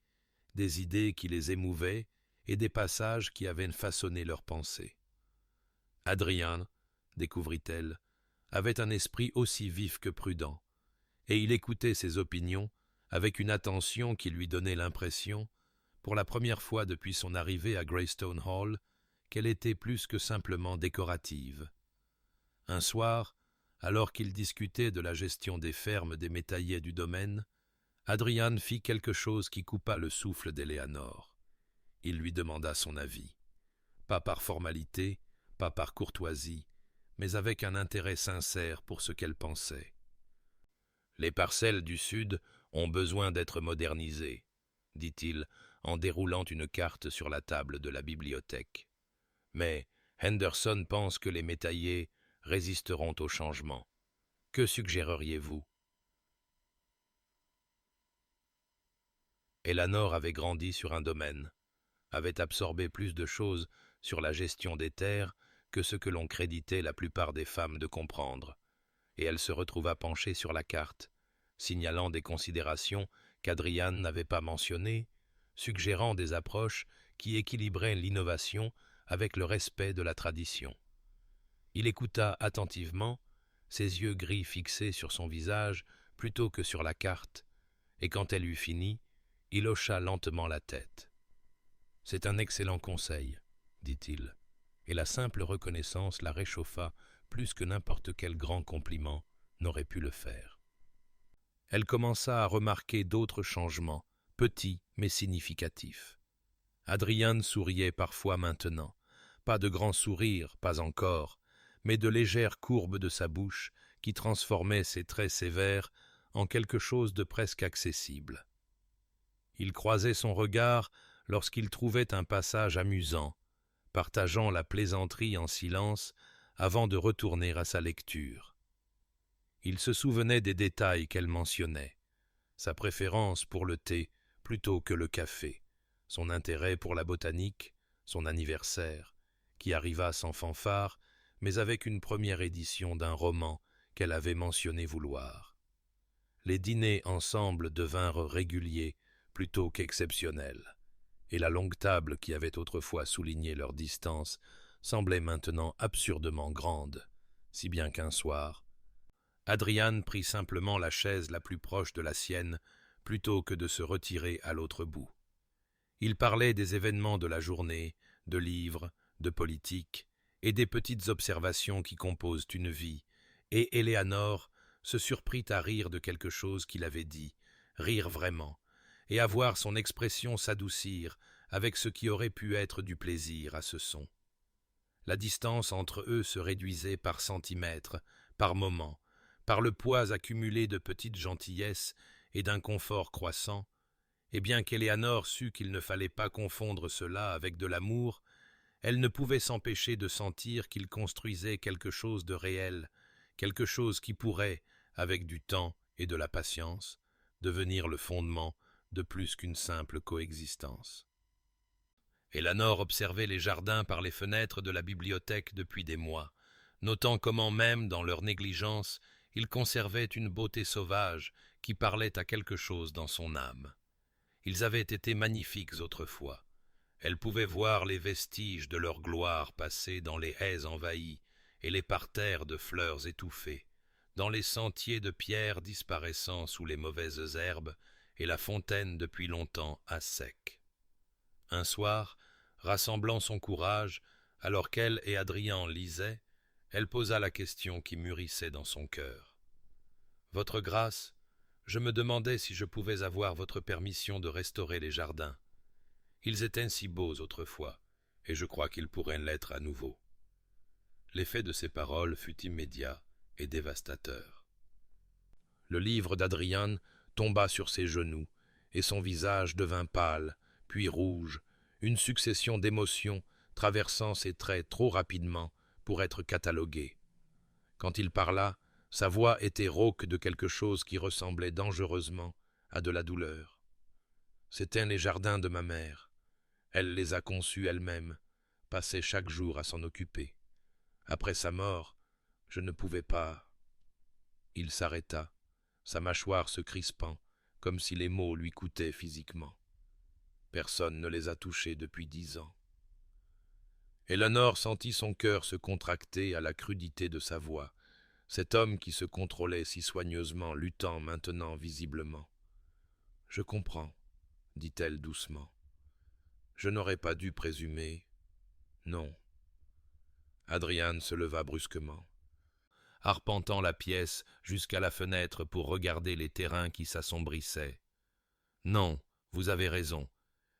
des idées qui les émouvaient et des passages qui avaient façonné leurs pensées. Adrien, découvrit-elle, avait un esprit aussi vif que prudent, et il écoutait ses opinions avec une attention qui lui donnait l'impression, pour la première fois depuis son arrivée à Greystone Hall, qu'elle était plus que simplement décorative. Un soir, alors qu'il discutait de la gestion des fermes des métayers du domaine, Adrian fit quelque chose qui coupa le souffle d'Éléanore. Il lui demanda son avis. Pas par formalité, pas par courtoisie, mais avec un intérêt sincère pour ce qu'elle pensait. Les parcelles du Sud ont besoin d'être modernisées, dit-il en déroulant une carte sur la table de la bibliothèque. Mais Henderson pense que les métayers résisteront au changement. Que suggéreriez-vous? Éléanore avait grandi sur un domaine, avait absorbé plus de choses sur la gestion des terres que ce que l'on créditait la plupart des femmes de comprendre, et elle se retrouva penchée sur la carte, signalant des considérations qu'Adrian n'avait pas mentionnées, suggérant des approches qui équilibraient l'innovation avec le respect de la tradition. Il écouta attentivement, ses yeux gris fixés sur son visage plutôt que sur la carte, et quand elle eut fini, il hocha lentement la tête. « C'est un excellent conseil, dit-il, et la simple reconnaissance la réchauffa plus que n'importe quel grand compliment n'aurait pu le faire. Elle commença à remarquer d'autres changements, petits mais significatifs. Adrian souriait parfois maintenant, pas de grands sourires, pas encore, mais de légères courbes de sa bouche qui transformaient ses traits sévères en quelque chose de presque accessible. Il croisait son regard lorsqu'il trouvait un passage amusant, partageant la plaisanterie en silence avant de retourner à sa lecture. Il se souvenait des détails qu'elle mentionnait, sa préférence pour le thé plutôt que le café, son intérêt pour la botanique, son anniversaire, qui arriva sans fanfare, mais avec une première édition d'un roman qu'elle avait mentionné vouloir. Les dîners ensemble devinrent réguliers plutôt qu'exceptionnels, et la longue table qui avait autrefois souligné leur distance semblait maintenant absurdement grande, si bien qu'un soir, Adrian prit simplement la chaise la plus proche de la sienne plutôt que de se retirer à l'autre bout. Il parlait des événements de la journée, de livres, de politique, et des petites observations qui composent une vie, et Éléanore se surprit à rire de quelque chose qu'il avait dit, rire vraiment, et à voir son expression s'adoucir avec ce qui aurait pu être du plaisir à ce son. La distance entre eux se réduisait par centimètres, par moments, par le poids accumulé de petites gentillesses et d'un confort croissant, et bien qu'Éléanore sût qu'il ne fallait pas confondre cela avec de l'amour, elle ne pouvait s'empêcher de sentir qu'il construisait quelque chose de réel, quelque chose qui pourrait, avec du temps et de la patience, devenir le fondement de plus qu'une simple coexistence. Éléanore observait les jardins par les fenêtres de la bibliothèque depuis des mois, notant comment même, dans leur négligence, ils conservaient une beauté sauvage qui parlait à quelque chose dans son âme. Ils avaient été magnifiques autrefois. Elle pouvait voir les vestiges de leur gloire passer dans les haies envahies et les parterres de fleurs étouffées, dans les sentiers de pierre disparaissant sous les mauvaises herbes et la fontaine depuis longtemps à sec. Un soir, rassemblant son courage, alors qu'elle et Adrien lisaient, elle posa la question qui mûrissait dans son cœur. « Votre grâce, je me demandais si je pouvais avoir votre permission de restaurer les jardins. Ils étaient si beaux autrefois, et je crois qu'ils pourraient l'être à nouveau. » L'effet de ces paroles fut immédiat et dévastateur. Le livre d'Adrien tomba sur ses genoux, et son visage devint pâle, puis rouge, une succession d'émotions traversant ses traits trop rapidement pour être cataloguées. Quand il parla, sa voix était rauque de quelque chose qui ressemblait dangereusement à de la douleur. C'étaient les jardins de ma mère. Elle les a conçus elle-même, passait chaque jour à s'en occuper. Après sa mort, je ne pouvais pas... Il s'arrêta, sa mâchoire se crispant, comme si les mots lui coûtaient physiquement. Personne ne les a touchés depuis 10 ans. Eleanor sentit son cœur se contracter à la crudité de sa voix, cet homme qui se contrôlait si soigneusement, luttant maintenant visiblement. « Je comprends, » dit-elle doucement. « Je n'aurais pas dû présumer. Non. » Adrien se leva brusquement, arpentant la pièce jusqu'à la fenêtre pour regarder les terrains qui s'assombrissaient. « Non, vous avez raison.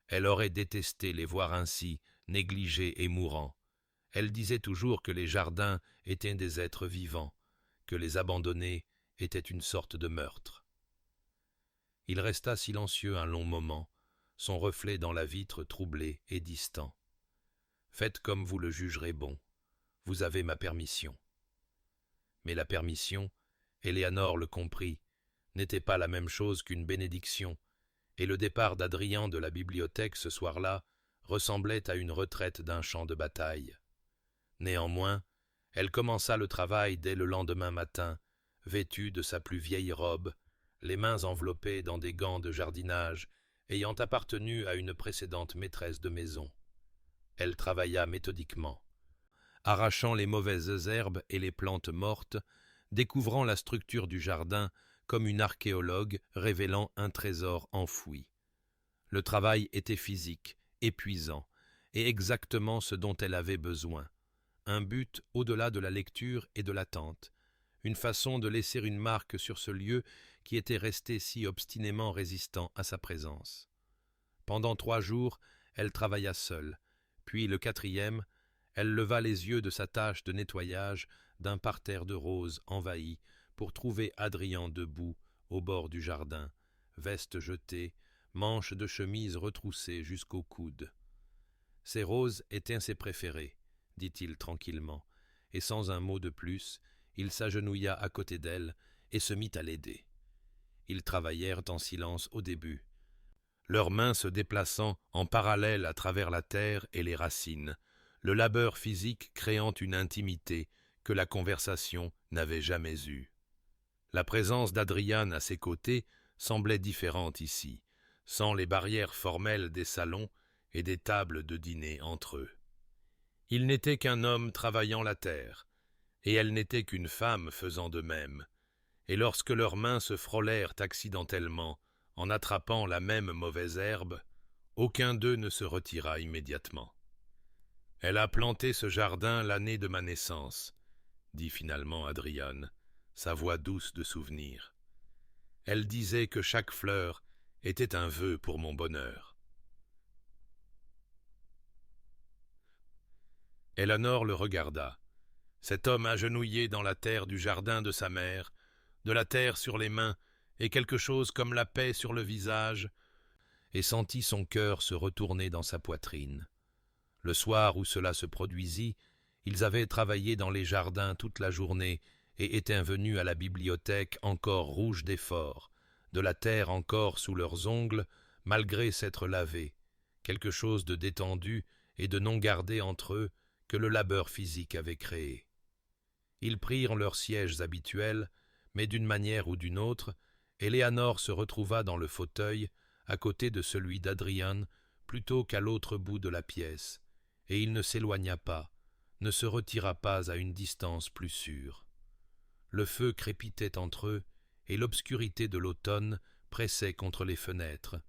Elle aurait détesté les voir ainsi, négligés et mourants. Elle disait toujours que les jardins étaient des êtres vivants, que les abandonner était une sorte de meurtre. » Il resta silencieux un long moment, son reflet dans la vitre troublé et distant. « Faites comme vous le jugerez bon. Vous avez ma permission. » Mais la permission, Eleanor le comprit, n'était pas la même chose qu'une bénédiction, et le départ d'Adrien de la bibliothèque ce soir-là ressemblait à une retraite d'un champ de bataille. Néanmoins, elle commença le travail dès le lendemain matin, vêtue de sa plus vieille robe, les mains enveloppées dans des gants de jardinage ayant appartenu à une précédente maîtresse de maison. Elle travailla méthodiquement, arrachant les mauvaises herbes et les plantes mortes, découvrant la structure du jardin comme une archéologue révélant un trésor enfoui. Le travail était physique, épuisant, et exactement ce dont elle avait besoin. Un but au-delà de la lecture et de l'attente, une façon de laisser une marque sur ce lieu qui était resté si obstinément résistant à sa présence. Pendant 3 jours, elle travailla seule, puis le 4e, elle leva les yeux de sa tâche de nettoyage d'un parterre de roses envahi pour trouver Adrien debout au bord du jardin, veste jetée, manches de chemise retroussées jusqu'au coude. Ces roses étaient ses préférées, dit-il tranquillement, et sans un mot de plus, il s'agenouilla à côté d'elle et se mit à l'aider. Ils travaillèrent en silence au début, leurs mains se déplaçant en parallèle à travers la terre et les racines, le labeur physique créant une intimité que la conversation n'avait jamais eue. La présence d'Adrien à ses côtés semblait différente ici, sans les barrières formelles des salons et des tables de dîner entre eux. Il n'était qu'un homme travaillant la terre, et elle n'était qu'une femme faisant de même, et lorsque leurs mains se frôlèrent accidentellement en attrapant la même mauvaise herbe, aucun d'eux ne se retira immédiatement. « Elle a planté ce jardin l'année de ma naissance, » dit finalement Adrien, sa voix douce de souvenir. « Elle disait que chaque fleur était un vœu pour mon bonheur. » Eleanor le regarda. Cet homme agenouillé dans la terre du jardin de sa mère, de la terre sur les mains et quelque chose comme la paix sur le visage, et sentit son cœur se retourner dans sa poitrine. Le soir où cela se produisit, ils avaient travaillé dans les jardins toute la journée et étaient venus à la bibliothèque encore rouges d'effort, de la terre encore sous leurs ongles, malgré s'être lavés, quelque chose de détendu et de non gardé entre eux que le labeur physique avait créé. Ils prirent leurs sièges habituels, mais d'une manière ou d'une autre, Eleanor se retrouva dans le fauteuil, à côté de celui d'Adrien, plutôt qu'à l'autre bout de la pièce, et il ne s'éloigna pas, ne se retira pas à une distance plus sûre. Le feu crépitait entre eux, et l'obscurité de l'automne pressait contre les fenêtres,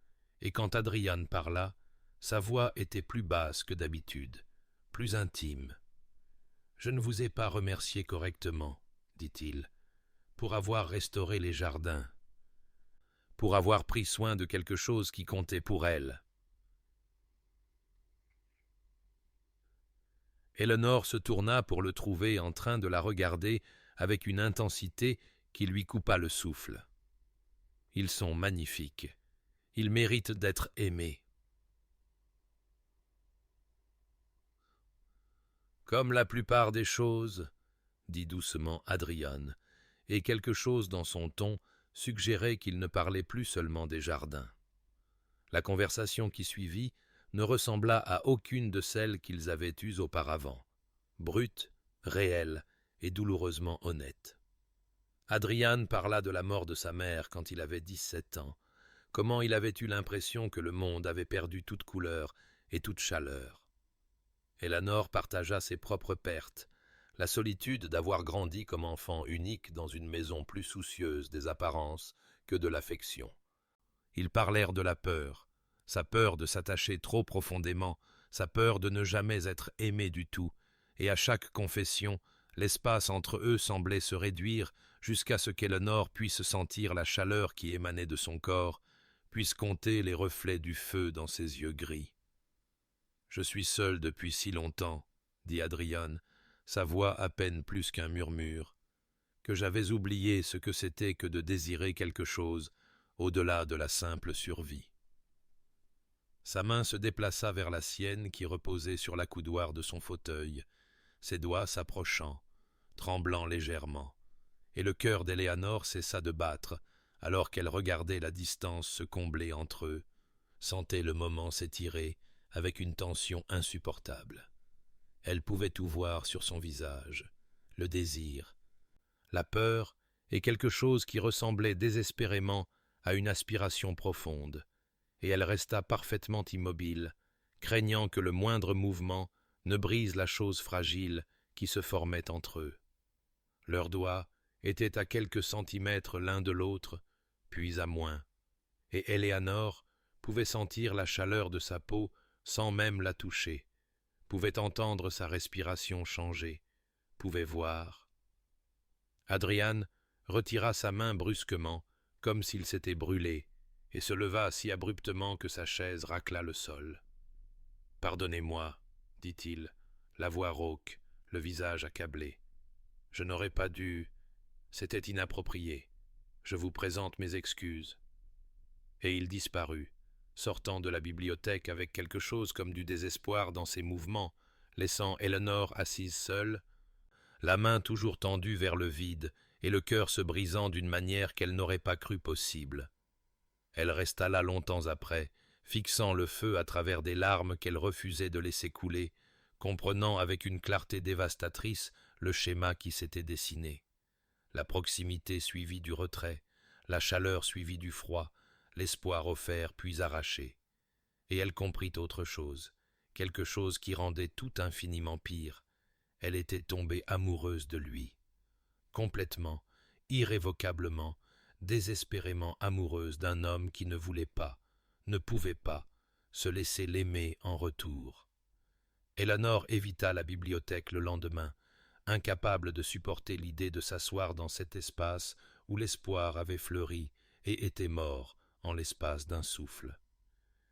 et quand Adrien parla, Sa voix était plus basse que d'habitude, plus intime. « Je ne vous ai pas remercié correctement, dit-il, pour avoir restauré les jardins, pour avoir pris soin de quelque chose qui comptait pour elle. » Eleanor se tourna pour le trouver en train de la regarder avec une intensité qui lui coupa le souffle. « Ils sont magnifiques. Ils méritent d'être aimés. » « Comme la plupart des choses, » dit doucement Adrian, et quelque chose dans son ton suggérait qu'il ne parlait plus seulement des jardins. La conversation qui suivit ne ressembla à aucune de celles qu'ils avaient eues auparavant, brute, réelle et douloureusement honnête. Adrian parla de la mort de sa mère quand il avait 17 ans, comment il avait eu l'impression que le monde avait perdu toute couleur et toute chaleur. Eleanor partagea ses propres pertes, la solitude d'avoir grandi comme enfant unique dans une maison plus soucieuse des apparences que de l'affection. Ils parlèrent de la peur, sa peur de s'attacher trop profondément, sa peur de ne jamais être aimé du tout, et à chaque confession, l'espace entre eux semblait se réduire jusqu'à ce qu'Eleanor puisse sentir la chaleur qui émanait de son corps, puisse compter les reflets du feu dans ses yeux gris. « Je suis seul depuis si longtemps, » dit Adrian, sa voix à peine plus qu'un murmure, « que j'avais oublié ce que c'était que de désirer quelque chose au-delà de la simple survie. » Sa main se déplaça vers la sienne qui reposait sur l'accoudoir de son fauteuil, ses doigts s'approchant, tremblant légèrement, et le cœur d'Eleanor cessa de battre alors qu'elle regardait la distance se combler entre eux, sentait le moment s'étirer avec une tension insupportable. Elle pouvait tout voir sur son visage, le désir, la peur et quelque chose qui ressemblait désespérément à une aspiration profonde, et elle resta parfaitement immobile, craignant que le moindre mouvement ne brise la chose fragile qui se formait entre eux. Leurs doigts étaient à quelques centimètres l'un de l'autre, puis à moins, et Eleanor pouvait sentir la chaleur de sa peau sans même la toucher, pouvait entendre sa respiration changer, pouvait voir. Adrian retira sa main brusquement, comme s'il s'était brûlé, et se leva si abruptement que sa chaise racla le sol. « Pardonnez-moi, » dit-il, la voix rauque, le visage accablé. « Je n'aurais pas dû... C'était inapproprié. Je vous présente mes excuses. » Et il disparut, sortant de la bibliothèque avec quelque chose comme du désespoir dans ses mouvements, laissant Eleanor assise seule, la main toujours tendue vers le vide et le cœur se brisant d'une manière qu'elle n'aurait pas cru possible. Elle resta là longtemps après, fixant le feu à travers des larmes qu'elle refusait de laisser couler, comprenant avec une clarté dévastatrice le schéma qui s'était dessiné. La proximité suivie du retrait, la chaleur suivie du froid, l'espoir offert puis arraché. Et elle comprit autre chose, quelque chose qui rendait tout infiniment pire. Elle était tombée amoureuse de lui. Complètement, irrévocablement, désespérément amoureuse d'un homme qui ne voulait pas, ne pouvait pas, se laisser l'aimer en retour. Eleanor évita la bibliothèque le lendemain, incapable de supporter l'idée de s'asseoir dans cet espace où l'espoir avait fleuri et était mort en l'espace d'un souffle.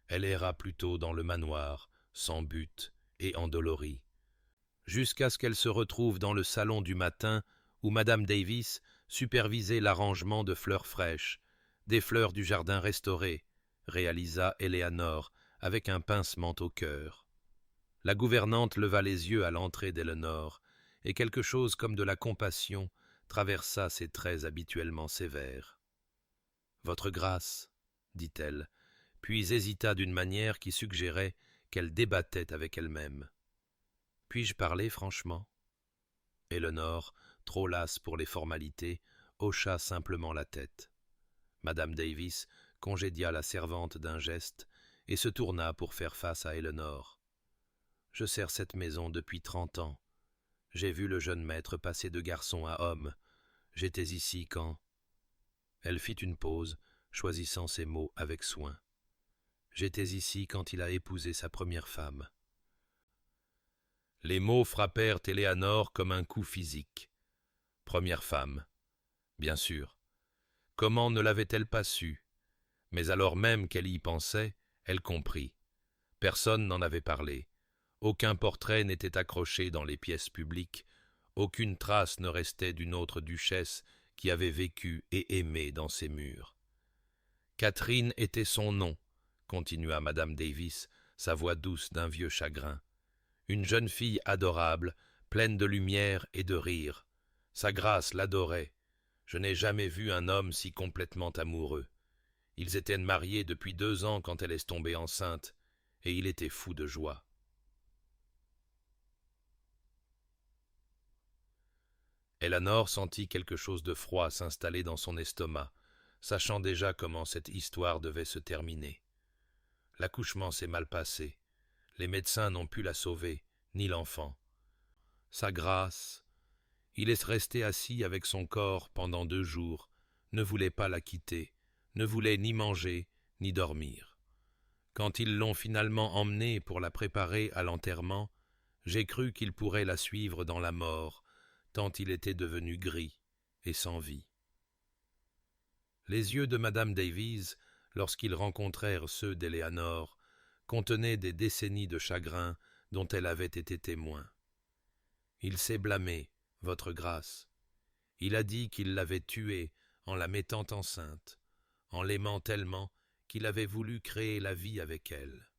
Elle erra plutôt dans le manoir, sans but et endolorie, jusqu'à ce qu'elle se retrouve dans le salon du matin où Madame Davis supervisait l'arrangement de fleurs fraîches, des fleurs du jardin restauré, réalisa Eleanor avec un pincement au cœur. La gouvernante leva les yeux à l'entrée d'Eleanor, et quelque chose comme de la compassion traversa ses traits habituellement sévères. « Votre grâce, » dit-elle, puis hésita d'une manière qui suggérait qu'elle débattait avec elle-même. « Puis-je parler franchement ?» Eleanor, trop lasse pour les formalités, hocha simplement la tête. Madame Davis congédia la servante d'un geste et se tourna pour faire face à Eleanor. « Je sers cette maison depuis 30 ans. J'ai vu le jeune maître passer de garçon à homme. J'étais ici quand... » Elle fit une pause, choisissant ses mots avec soin. J'étais ici quand il a épousé sa première femme. » Les mots frappèrent Éléanore comme un coup physique. Première femme, bien sûr. Comment ne l'avait-elle pas su? Mais alors même qu'elle y pensait, elle comprit. Personne n'en avait parlé. Aucun portrait n'était accroché dans les pièces publiques. Aucune trace ne restait d'une autre duchesse qui avait vécu et aimé dans ces murs. Catherine était son nom, continua Madame Davis, sa voix douce d'un vieux chagrin. Une jeune fille adorable, pleine de lumière et de rire. Sa grâce l'adorait. Je n'ai jamais vu un homme si complètement amoureux. Ils étaient mariés depuis 2 ans quand elle est tombée enceinte, et il était fou de joie. Éléanore sentit quelque chose de froid s'installer dans son estomac, sachant déjà comment cette histoire devait se terminer. L'accouchement s'est mal passé. Les médecins n'ont pu la sauver, ni l'enfant. Sa grâce, il est resté assis avec son corps pendant 2 jours, ne voulait pas la quitter, ne voulait ni manger, ni dormir. Quand ils l'ont finalement emmenée pour la préparer à l'enterrement, j'ai cru qu'il pourrait la suivre dans la mort, tant il était devenu gris et sans vie. Les yeux de Madame Davies, lorsqu'ils rencontrèrent ceux d'Éléanore, contenaient des décennies de chagrin dont elle avait été témoin. Il s'est blâmé, votre grâce. Il a dit qu'il l'avait tuée en la mettant enceinte, en l'aimant tellement qu'il avait voulu créer la vie avec elle.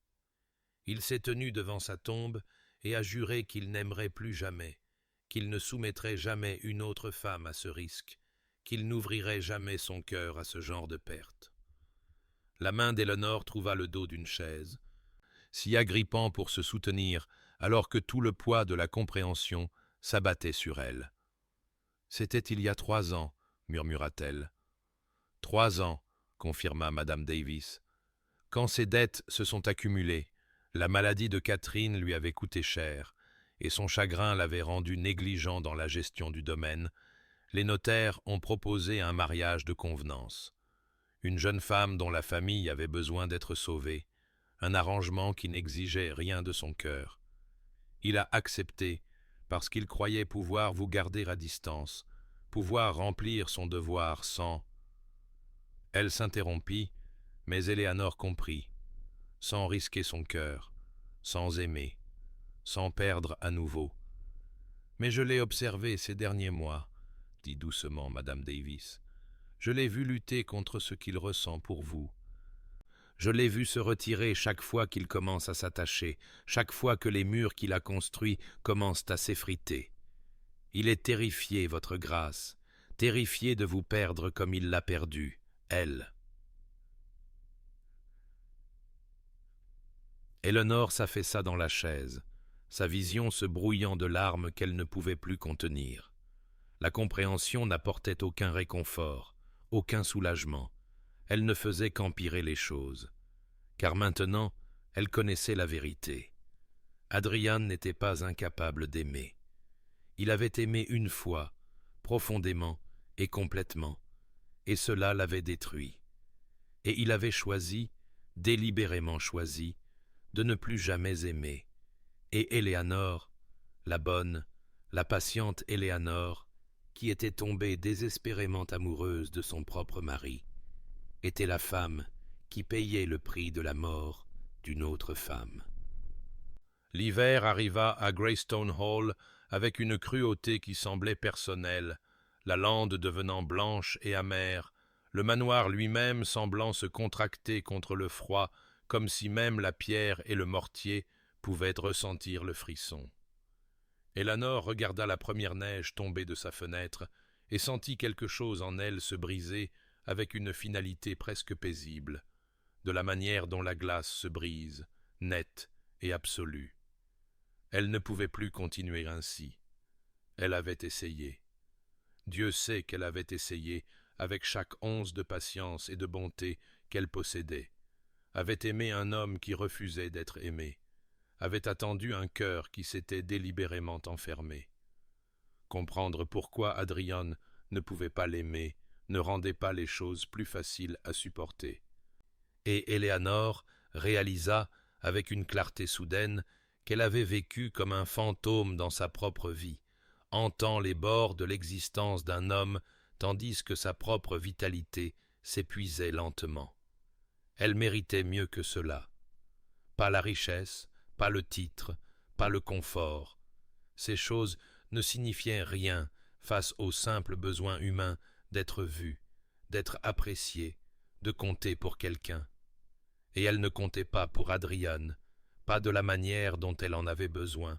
Il s'est tenu devant sa tombe et a juré qu'il n'aimerait plus jamais, qu'il ne soumettrait jamais une autre femme à ce risque, qu'il n'ouvrirait jamais son cœur à ce genre de perte. La main d'Éléanore trouva le dos d'une chaise, s'y agrippant pour se soutenir, alors que tout le poids de la compréhension s'abattait sur elle. « C'était il y a 3 ans, murmura-t-elle. « 3 ans, confirma Madame Davis. Quand ses dettes se sont accumulées, la maladie de Catherine lui avait coûté cher, et son chagrin l'avait rendu négligent dans la gestion du domaine. Les notaires ont proposé un mariage de convenance. Une jeune femme dont la famille avait besoin d'être sauvée, un arrangement qui n'exigeait rien de son cœur. Il a accepté parce qu'il croyait pouvoir vous garder à distance, pouvoir remplir son devoir sans... » Elle s'interrompit, mais Éléanore comprit, sans risquer son cœur, sans aimer, sans perdre à nouveau. « Mais je l'ai observé ces derniers mois, » dit doucement Madame Davis. « Je l'ai vu lutter contre ce qu'il ressent pour vous. Je l'ai vu se retirer chaque fois qu'il commence à s'attacher, chaque fois que les murs qu'il a construits commencent à s'effriter. Il est terrifié, votre grâce, terrifié de vous perdre comme il l'a perdue, elle. » Éléanore s'affaissa dans la chaise, sa vision se brouillant de larmes qu'elle ne pouvait plus contenir. La compréhension n'apportait aucun réconfort, aucun soulagement. Elle ne faisait qu'empirer les choses. Car maintenant, elle connaissait la vérité. Adrian n'était pas incapable d'aimer. Il avait aimé une fois, profondément et complètement, et cela l'avait détruit. Et il avait choisi, délibérément choisi, de ne plus jamais aimer. Et Éléanore, la bonne, la patiente Éléanore, qui était tombée désespérément amoureuse de son propre mari, était la femme qui payait le prix de la mort d'une autre femme. L'hiver arriva à Greystone Hall avec une cruauté qui semblait personnelle, la lande devenant blanche et amère, le manoir lui-même semblant se contracter contre le froid, comme si même la pierre et le mortier pouvaient ressentir le frisson. Éléanore regarda la première neige tomber de sa fenêtre et sentit quelque chose en elle se briser avec une finalité presque paisible, de la manière dont la glace se brise, nette et absolue. Elle ne pouvait plus continuer ainsi. Elle avait essayé. Dieu sait qu'elle avait essayé avec chaque once de patience et de bonté qu'elle possédait, avait aimé un homme qui refusait d'être aimé, avait attendu un cœur qui s'était délibérément enfermé. Comprendre pourquoi Adrian ne pouvait pas l'aimer ne rendait pas les choses plus faciles à supporter. Et Éléanore réalisa, avec une clarté soudaine, qu'elle avait vécu comme un fantôme dans sa propre vie, hantant les bords de l'existence d'un homme, tandis que sa propre vitalité s'épuisait lentement. Elle méritait mieux que cela. Pas la richesse, pas le titre, pas le confort. Ces choses ne signifiaient rien face au simple besoin humain d'être vue, d'être appréciée, de compter pour quelqu'un. Et elle ne comptait pas pour Adrian, pas de la manière dont elle en avait besoin,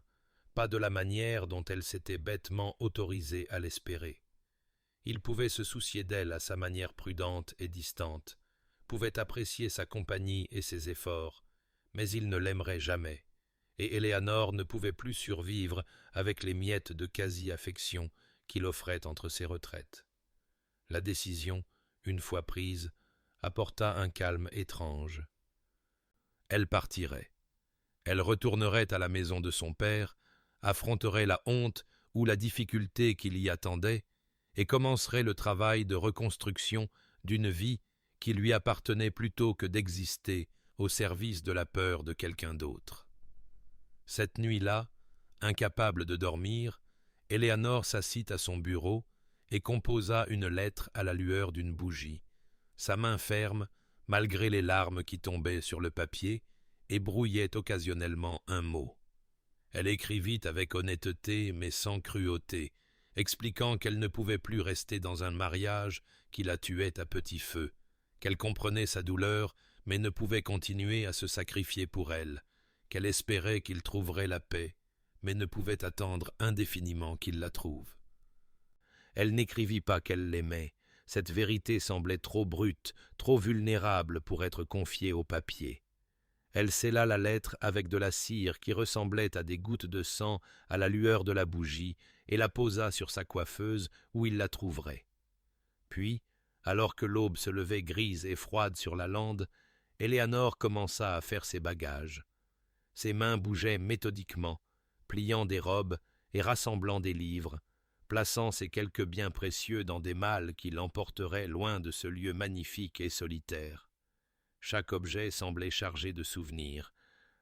pas de la manière dont elle s'était bêtement autorisée à l'espérer. Il pouvait se soucier d'elle à sa manière prudente et distante, pouvait apprécier sa compagnie et ses efforts, mais il ne l'aimerait jamais, et Éléanore ne pouvait plus survivre avec les miettes de quasi-affection qu'il offrait entre ses retraites. La décision, une fois prise, apporta un calme étrange. Elle partirait. Elle retournerait à la maison de son père, affronterait la honte ou la difficulté qui l'y attendait, et commencerait le travail de reconstruction d'une vie qui lui appartenait plutôt que d'exister au service de la peur de quelqu'un d'autre. Cette nuit-là, incapable de dormir, Éléanore s'assit à son bureau et composa une lettre à la lueur d'une bougie, sa main ferme, malgré les larmes qui tombaient sur le papier et brouillaient occasionnellement un mot. Elle écrivit avec honnêteté mais sans cruauté, expliquant qu'elle ne pouvait plus rester dans un mariage qui la tuait à petit feu, qu'elle comprenait sa douleur mais ne pouvait continuer à se sacrifier pour elle, qu'elle espérait qu'il trouverait la paix, mais ne pouvait attendre indéfiniment qu'il la trouve. Elle n'écrivit pas qu'elle l'aimait, cette vérité semblait trop brute, trop vulnérable pour être confiée au papier. Elle scella la lettre avec de la cire qui ressemblait à des gouttes de sang à la lueur de la bougie et la posa sur sa coiffeuse où il la trouverait. Puis, alors que l'aube se levait grise et froide sur la lande, Éléanore commença à faire ses bagages. Ses mains bougeaient méthodiquement, pliant des robes et rassemblant des livres, plaçant ses quelques biens précieux dans des malles qui l'emporteraient loin de ce lieu magnifique et solitaire. Chaque objet semblait chargé de souvenirs.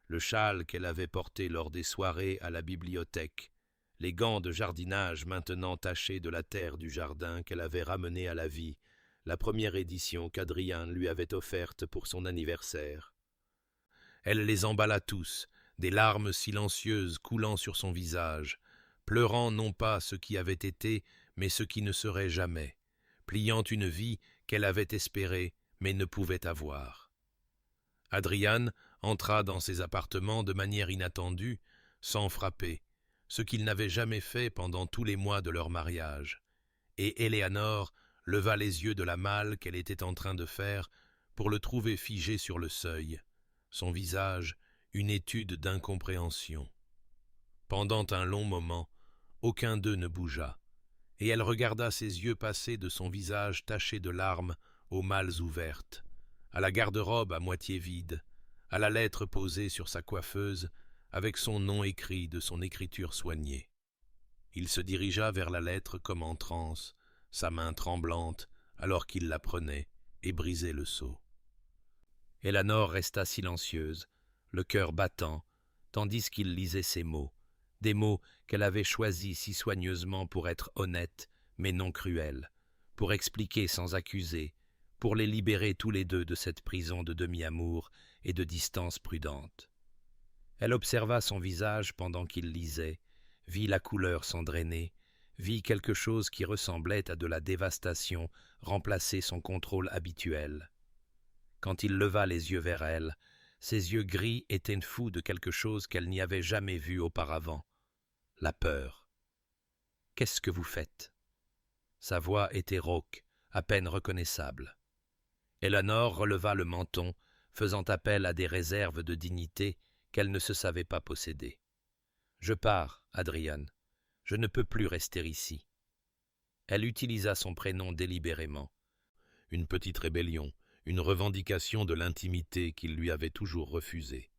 Le châle qu'elle avait porté lors des soirées à la bibliothèque, les gants de jardinage maintenant tachés de la terre du jardin qu'elle avait ramenés à la vie, la première édition qu'Adrien lui avait offerte pour son anniversaire. Elle les emballa tous, des larmes silencieuses coulant sur son visage, pleurant non pas ce qui avait été, mais ce qui ne serait jamais, pliant une vie qu'elle avait espérée, mais ne pouvait avoir. Adrian entra dans ses appartements de manière inattendue, sans frapper, ce qu'il n'avait jamais fait pendant tous les mois de leur mariage, et Éléanore leva les yeux de la malle qu'elle était en train de faire pour le trouver figé sur le seuil, son visage une étude d'incompréhension. Pendant un long moment, aucun d'eux ne bougea, et elle regarda ses yeux passer de son visage taché de larmes aux malles ouvertes, à la garde-robe à moitié vide, à la lettre posée sur sa coiffeuse, avec son nom écrit de son écriture soignée. Il se dirigea vers la lettre comme en transe, sa main tremblante, alors qu'il la prenait, et brisait le sceau. Éléanore resta silencieuse, le cœur battant, tandis qu'il lisait ces mots, des mots qu'elle avait choisis si soigneusement pour être honnête, mais non cruels, pour expliquer sans accuser, pour les libérer tous les deux de cette prison de demi-amour et de distance prudente. Elle observa son visage pendant qu'il lisait, vit la couleur s'en drainer, vit quelque chose qui ressemblait à de la dévastation remplacer son contrôle habituel. Quand il leva les yeux vers elle, ses yeux gris étaient fous de quelque chose qu'elle n'y avait jamais vu auparavant, la peur. « Qu'est-ce que vous faites ?» Sa voix était rauque, à peine reconnaissable. Éléanore releva le menton, faisant appel à des réserves de dignité qu'elle ne se savait pas posséder. « Je pars, Adrian. Je ne peux plus rester ici. » Elle utilisa son prénom délibérément. Une petite rébellion, une revendication de l'intimité qu'il lui avait toujours refusée.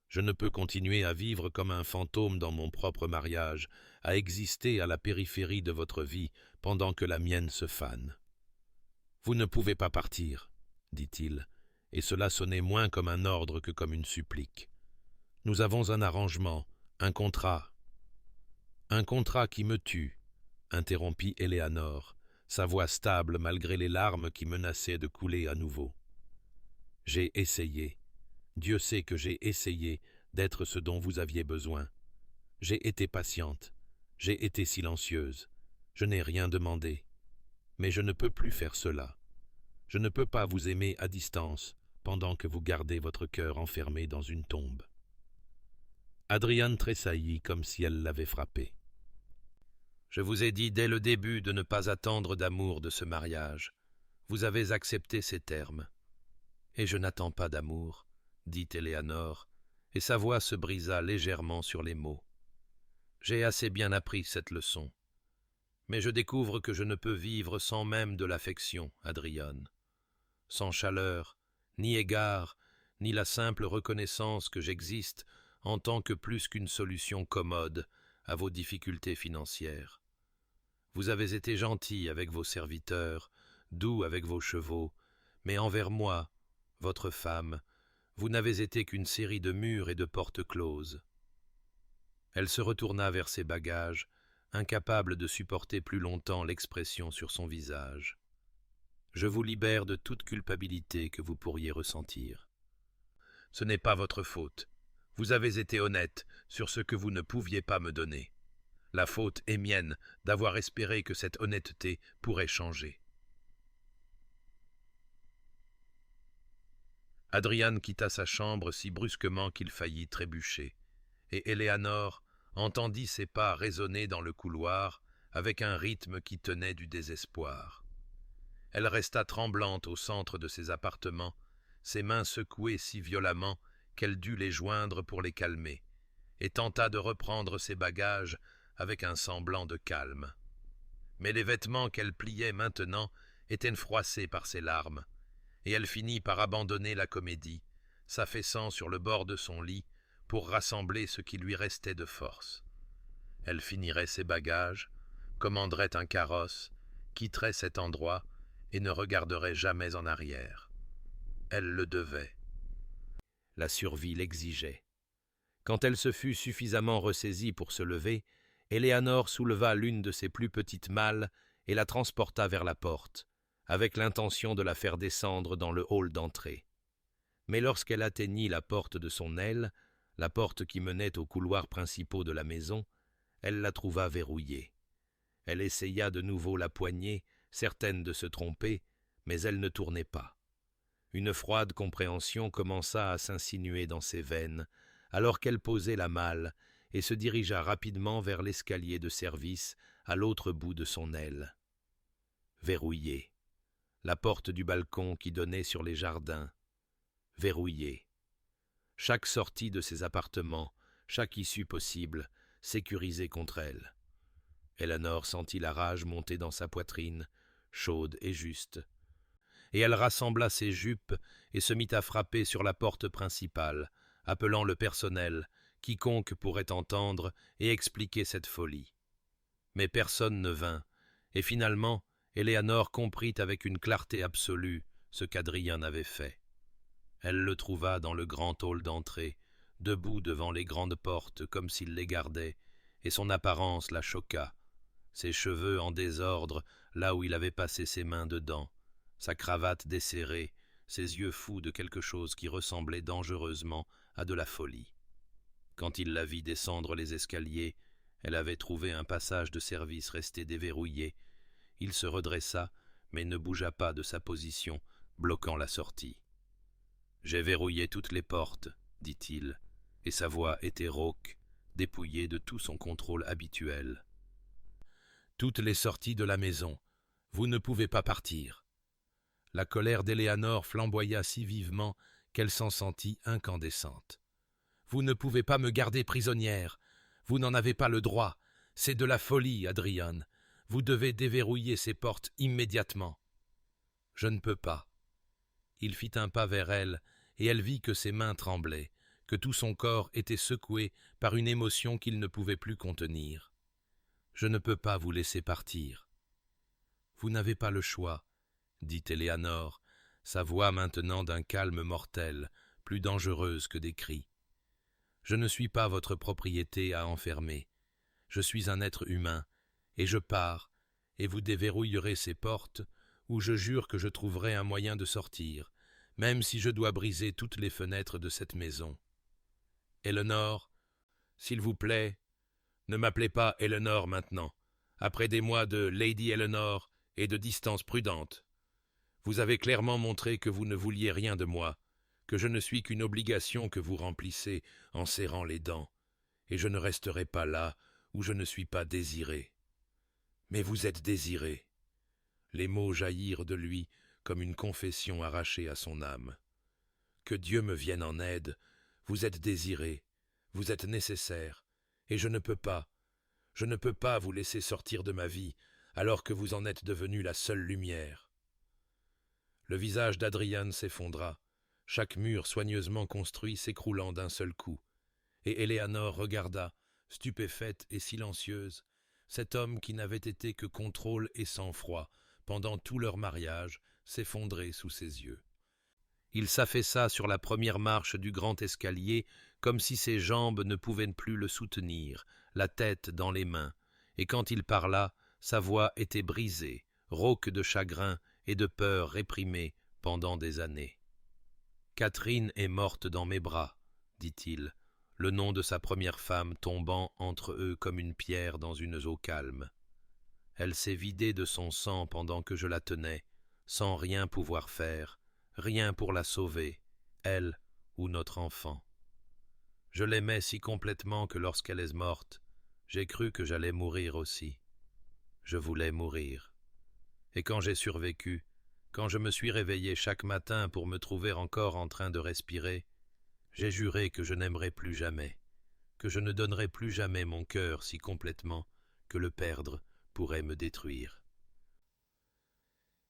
Je ne peux continuer à vivre comme un fantôme dans mon propre mariage, à exister à la périphérie de votre vie pendant que la mienne se fane. « Vous ne pouvez pas partir, dit-il, et cela sonnait moins comme un ordre que comme une supplique. « Nous avons un arrangement, un contrat. »« Un contrat qui me tue, » interrompit Éléanore, sa voix stable malgré les larmes qui menaçaient de couler à nouveau. « J'ai essayé, Dieu sait que j'ai essayé d'être ce dont vous aviez besoin. J'ai été patiente, j'ai été silencieuse, je n'ai rien demandé. Mais je ne peux plus faire cela. Je ne peux pas vous aimer à distance pendant que vous gardez votre cœur enfermé dans une tombe. » Adriane tressaillit comme si elle l'avait frappé. « Je vous ai dit dès le début de ne pas attendre d'amour de ce mariage. Vous avez accepté ces termes. Et je n'attends pas d'amour, dit Éléanore, et sa voix se brisa légèrement sur les mots. J'ai assez bien appris cette leçon. Mais je découvre que je ne peux vivre sans même de l'affection, Adriane. Sans chaleur, ni égard, ni la simple reconnaissance que j'existe en tant que plus qu'une solution commode à vos difficultés financières. Vous avez été gentil avec vos serviteurs, doux avec vos chevaux, mais envers moi, votre femme, vous n'avez été qu'une série de murs et de portes closes. » Elle se retourna vers ses bagages, incapable de supporter plus longtemps l'expression sur son visage. « Je vous libère de toute culpabilité que vous pourriez ressentir. Ce n'est pas votre faute. Vous avez été honnête sur ce que vous ne pouviez pas me donner. La faute est mienne d'avoir espéré que cette honnêteté pourrait changer. » Adriane quitta sa chambre si brusquement qu'il faillit trébucher, et Éléanore entendit ses pas résonner dans le couloir avec un rythme qui tenait du désespoir. Elle resta tremblante au centre de ses appartements, ses mains secouées si violemment qu'elle dut les joindre pour les calmer, et tenta de reprendre ses bagages avec un semblant de calme. Mais les vêtements qu'elle pliait maintenant étaient froissés par ses larmes, et elle finit par abandonner la comédie, s'affaissant sur le bord de son lit pour rassembler ce qui lui restait de force. Elle finirait ses bagages, commanderait un carrosse, quitterait cet endroit et ne regarderait jamais en arrière. Elle le devait. La survie l'exigeait. Quand elle se fut suffisamment ressaisie pour se lever, Éléanore souleva l'une de ses plus petites malles et la transporta vers la porte, avec l'intention de la faire descendre dans le hall d'entrée. Mais lorsqu'elle atteignit la porte de son aile, la porte qui menait aux couloirs principaux de la maison, elle la trouva verrouillée. Elle essaya de nouveau la poignée, certaine de se tromper, mais elle ne tournait pas. Une froide compréhension commença à s'insinuer dans ses veines, alors qu'elle posait la malle et se dirigea rapidement vers l'escalier de service à l'autre bout de son aile. Verrouillée. La porte du balcon qui donnait sur les jardins. Verrouillée. Chaque sortie de ses appartements, chaque issue possible, sécurisée contre elle. Éléanore sentit la rage monter dans sa poitrine, chaude et juste. Et elle rassembla ses jupes et se mit à frapper sur la porte principale, appelant le personnel, quiconque pourrait entendre et expliquer cette folie. Mais personne ne vint, et finalement, Éléanore comprit avec une clarté absolue ce qu'Adrien avait fait. Elle le trouva dans le grand hall d'entrée, debout devant les grandes portes comme s'il les gardait, et son apparence la choqua. Ses cheveux en désordre là où il avait passé ses mains dedans, sa cravate desserrée, ses yeux fous de quelque chose qui ressemblait dangereusement à de la folie. Quand il la vit descendre les escaliers, elle avait trouvé un passage de service resté déverrouillé. Il se redressa, mais ne bougea pas de sa position, bloquant la sortie. « J'ai verrouillé toutes les portes, dit-il, et sa voix était rauque, dépouillée de tout son contrôle habituel. Toutes les sorties de la maison. Vous ne pouvez pas partir. » La colère d'Éléanore flamboya si vivement qu'elle s'en sentit incandescente. « Vous ne pouvez pas me garder prisonnière. Vous n'en avez pas le droit. C'est de la folie, Adriane. Vous devez déverrouiller ces portes immédiatement. » « Je ne peux pas. » Il fit un pas vers elle, et elle vit que ses mains tremblaient, que tout son corps était secoué par une émotion qu'il ne pouvait plus contenir. « Je ne peux pas vous laisser partir. »« Vous n'avez pas le choix, » dit Éléanore, sa voix maintenant d'un calme mortel, plus dangereuse que des cris. Je ne suis pas votre propriété à enfermer. Je suis un être humain, et je pars, et vous déverrouillerez ces portes, où je jure que je trouverai un moyen de sortir, même si je dois briser toutes les fenêtres de cette maison. Eleanor, s'il vous plaît, ne m'appelez pas Eleanor maintenant, après des mois de Lady Eleanor et de distance prudente. Vous avez clairement montré que vous ne vouliez rien de moi, que je ne suis qu'une obligation que vous remplissez en serrant les dents, et je ne resterai pas là où je ne suis pas désiré. Mais vous êtes désiré. Les mots jaillirent de lui comme une confession arrachée à son âme. Que Dieu me vienne en aide, vous êtes désiré, vous êtes nécessaire, et je ne peux pas vous laisser sortir de ma vie alors que vous en êtes devenu la seule lumière. Le visage d'Adrian s'effondra, chaque mur soigneusement construit s'écroulant d'un seul coup, et Eleanor regarda, stupéfaite et silencieuse, cet homme qui n'avait été que contrôle et sang-froid pendant tout leur mariage s'effondrer sous ses yeux. Il s'affaissa sur la première marche du grand escalier comme si ses jambes ne pouvaient plus le soutenir, la tête dans les mains, et quand il parla, sa voix était brisée, rauque de chagrin et de peur réprimée pendant des années. « Catherine est morte dans mes bras, dit-il, le nom de sa première femme tombant entre eux comme une pierre dans une eau calme. Elle s'est vidée de son sang pendant que je la tenais, sans rien pouvoir faire, rien pour la sauver, elle ou notre enfant. Je l'aimais si complètement que lorsqu'elle est morte, j'ai cru que j'allais mourir aussi. Je voulais mourir. Et quand j'ai survécu, quand je me suis réveillé chaque matin pour me trouver encore en train de respirer, j'ai juré que je n'aimerais plus jamais, que je ne donnerais plus jamais mon cœur si complètement que le perdre pourrait me détruire. »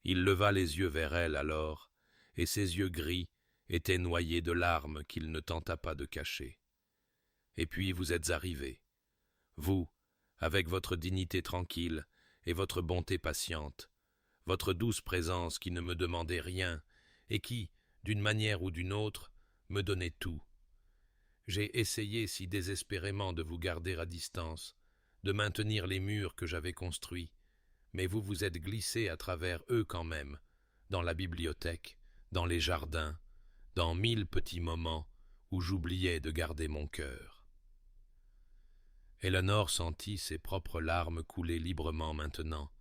Il leva les yeux vers elle alors, et ses yeux gris étaient noyés de larmes qu'il ne tenta pas de cacher. Et puis vous êtes arrivé, vous, avec votre dignité tranquille et votre bonté patiente, votre douce présence qui ne me demandait rien et qui, d'une manière ou d'une autre, me donnait tout. J'ai essayé si désespérément de vous garder à distance, de maintenir les murs que j'avais construits, mais vous vous êtes glissé à travers eux quand même, dans la bibliothèque, dans les jardins, dans 1000 petits moments où j'oubliais de garder mon cœur. Eleanor sentit ses propres larmes couler librement maintenant,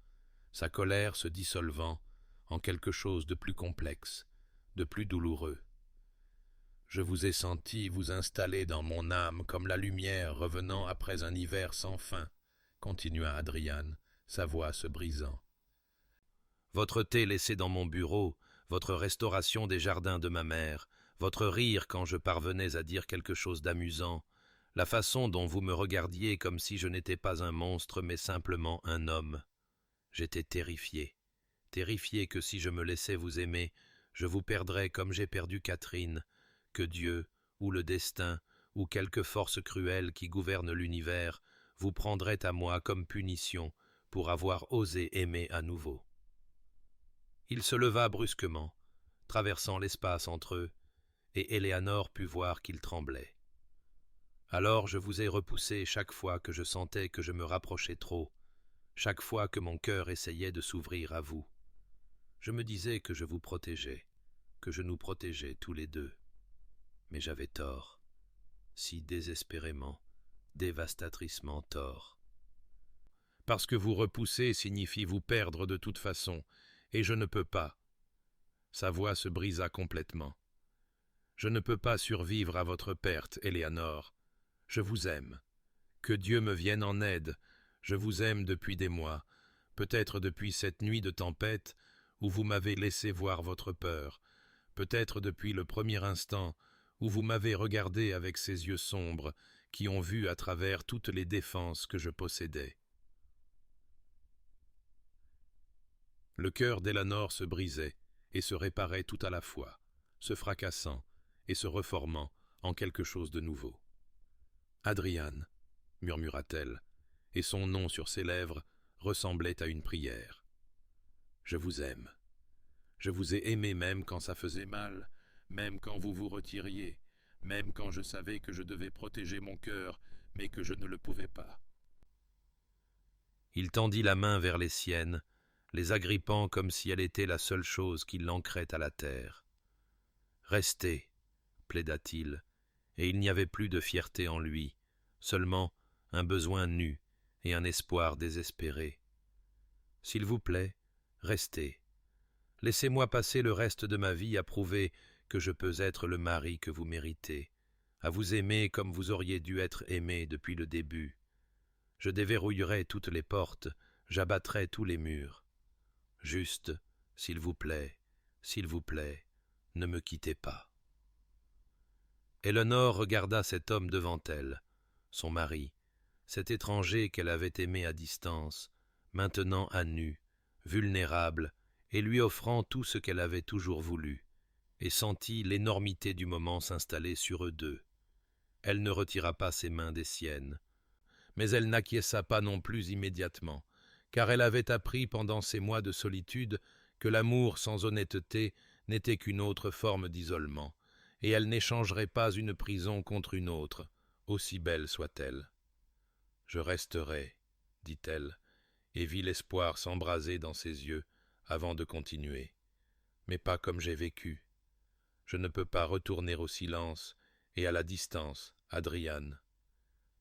sa colère se dissolvant en quelque chose de plus complexe, de plus douloureux. Je vous ai senti vous installer dans mon âme comme la lumière revenant après un hiver sans fin, continua Adrian, sa voix se brisant. Votre thé laissé dans mon bureau, votre restauration des jardins de ma mère, votre rire quand je parvenais à dire quelque chose d'amusant, la façon dont vous me regardiez comme si je n'étais pas un monstre mais simplement un homme. J'étais terrifié que si je me laissais vous aimer, je vous perdrais comme j'ai perdu Catherine, que Dieu, ou le destin, ou quelque force cruelle qui gouverne l'univers, vous prendrait à moi comme punition pour avoir osé aimer à nouveau. Il se leva brusquement, traversant l'espace entre eux, et Eleanor put voir qu'il tremblait. Alors je vous ai repoussé chaque fois que je sentais que je me rapprochais trop, chaque fois que mon cœur essayait de s'ouvrir à vous. Je me disais que je vous protégeais, que je nous protégeais tous les deux. Mais j'avais tort, si désespérément, dévastatricement tort. Parce que vous repousser signifie vous perdre de toute façon, et je ne peux pas. Sa voix se brisa complètement. Je ne peux pas survivre à votre perte, Eleanor. Je vous aime. Que Dieu me vienne en aide. Je vous aime depuis des mois, peut-être depuis cette nuit de tempête où vous m'avez laissé voir votre peur, peut-être depuis le premier instant où vous m'avez regardé avec ces yeux sombres qui ont vu à travers toutes les défenses que je possédais. Le cœur d'Eleanor se brisait et se réparait tout à la fois, se fracassant et se reformant en quelque chose de nouveau. « Adrian » murmura-t-elle, et son nom sur ses lèvres ressemblait à une prière. « Je vous aime. Je vous ai aimé même quand ça faisait mal, même quand vous vous retiriez, même quand je savais que je devais protéger mon cœur, mais que je ne le pouvais pas. » Il tendit la main vers les siennes, les agrippant comme si elle était la seule chose qui l'ancrait à la terre. « Restez, » plaida-t-il, et il n'y avait plus de fierté en lui, seulement un besoin nu et un espoir désespéré. « S'il vous plaît, restez. Laissez-moi passer le reste de ma vie à prouver que je peux être le mari que vous méritez, à vous aimer comme vous auriez dû être aimé depuis le début. Je déverrouillerai toutes les portes, j'abattrai tous les murs. Juste, s'il vous plaît, ne me quittez pas. » Éléonore regarda cet homme devant elle, son mari, cet étranger qu'elle avait aimé à distance, maintenant à nu, vulnérable, et lui offrant tout ce qu'elle avait toujours voulu, et sentit l'énormité du moment s'installer sur eux deux. Elle ne retira pas ses mains des siennes, mais elle n'acquiesça pas non plus immédiatement, car elle avait appris pendant ces mois de solitude que l'amour sans honnêteté n'était qu'une autre forme d'isolement, et elle n'échangerait pas une prison contre une autre, aussi belle soit-elle. « Je resterai, » dit-elle, et vit l'espoir s'embraser dans ses yeux avant de continuer. « Mais pas comme j'ai vécu. Je ne peux pas retourner au silence et à la distance, Adriane.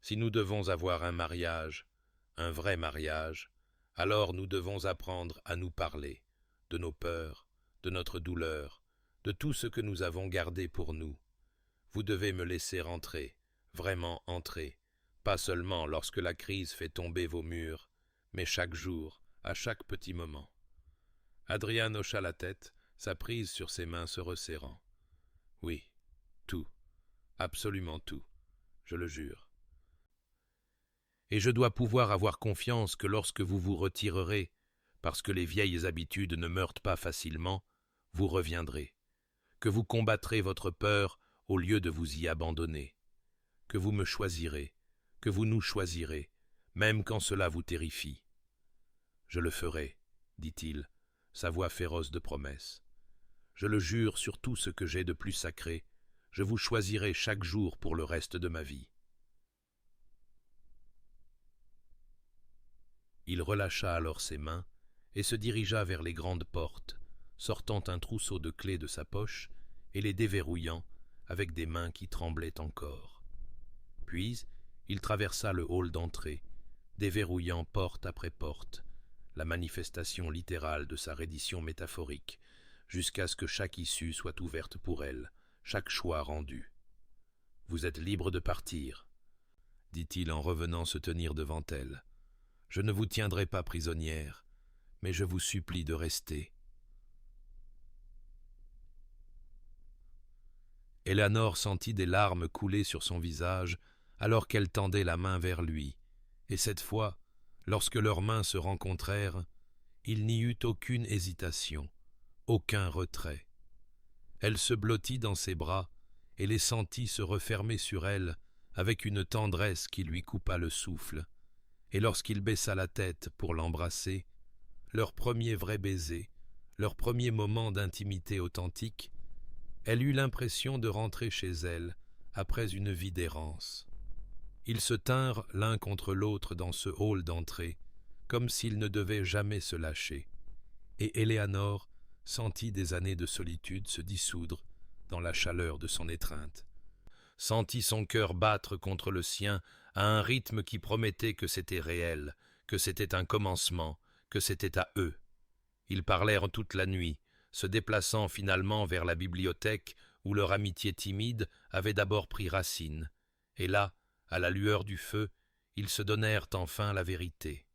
Si nous devons avoir un mariage, un vrai mariage, alors nous devons apprendre à nous parler, de nos peurs, de notre douleur, de tout ce que nous avons gardé pour nous. Vous devez me laisser entrer, vraiment entrer, pas seulement lorsque la crise fait tomber vos murs, mais chaque jour, à chaque petit moment. » Adriane hocha la tête, sa prise sur ses mains se resserrant. « Oui, tout, absolument tout, je le jure. Et je dois pouvoir avoir confiance que lorsque vous vous retirerez, parce que les vieilles habitudes ne meurent pas facilement, vous reviendrez, que vous combattrez votre peur au lieu de vous y abandonner, que vous me choisirez, que vous nous choisirez, même quand cela vous terrifie. Je le ferai, dit-il, sa voix féroce de promesse. Je le jure sur tout ce que j'ai de plus sacré, je vous choisirai chaque jour pour le reste de ma vie. Il relâcha alors ses mains et se dirigea vers les grandes portes, sortant un trousseau de clés de sa poche et les déverrouillant avec des mains qui tremblaient encore. Puis, il traversa le hall d'entrée, déverrouillant porte après porte, la manifestation littérale de sa reddition métaphorique, jusqu'à ce que chaque issue soit ouverte pour elle, chaque choix rendu. « Vous êtes libre de partir, » dit-il en revenant se tenir devant elle. « Je ne vous tiendrai pas prisonnière, mais je vous supplie de rester. » Éléonore sentit des larmes couler sur son visage alors qu'elle tendait la main vers lui, et cette fois, lorsque leurs mains se rencontrèrent, il n'y eut aucune hésitation, aucun retrait. Elle se blottit dans ses bras et les sentit se refermer sur elle avec une tendresse qui lui coupa le souffle, et lorsqu'il baissa la tête pour l'embrasser, leur premier vrai baiser, leur premier moment d'intimité authentique, elle eut l'impression de rentrer chez elle après une vie d'errance. Ils se tinrent l'un contre l'autre dans ce hall d'entrée, comme s'ils ne devaient jamais se lâcher, et Éléonore sentit des années de solitude se dissoudre dans la chaleur de son étreinte, sentit son cœur battre contre le sien à un rythme qui promettait que c'était réel, que c'était un commencement, que c'était à eux. Ils parlèrent toute la nuit, se déplaçant finalement vers la bibliothèque où leur amitié timide avait d'abord pris racine, et là, à la lueur du feu, ils se donnèrent enfin la vérité.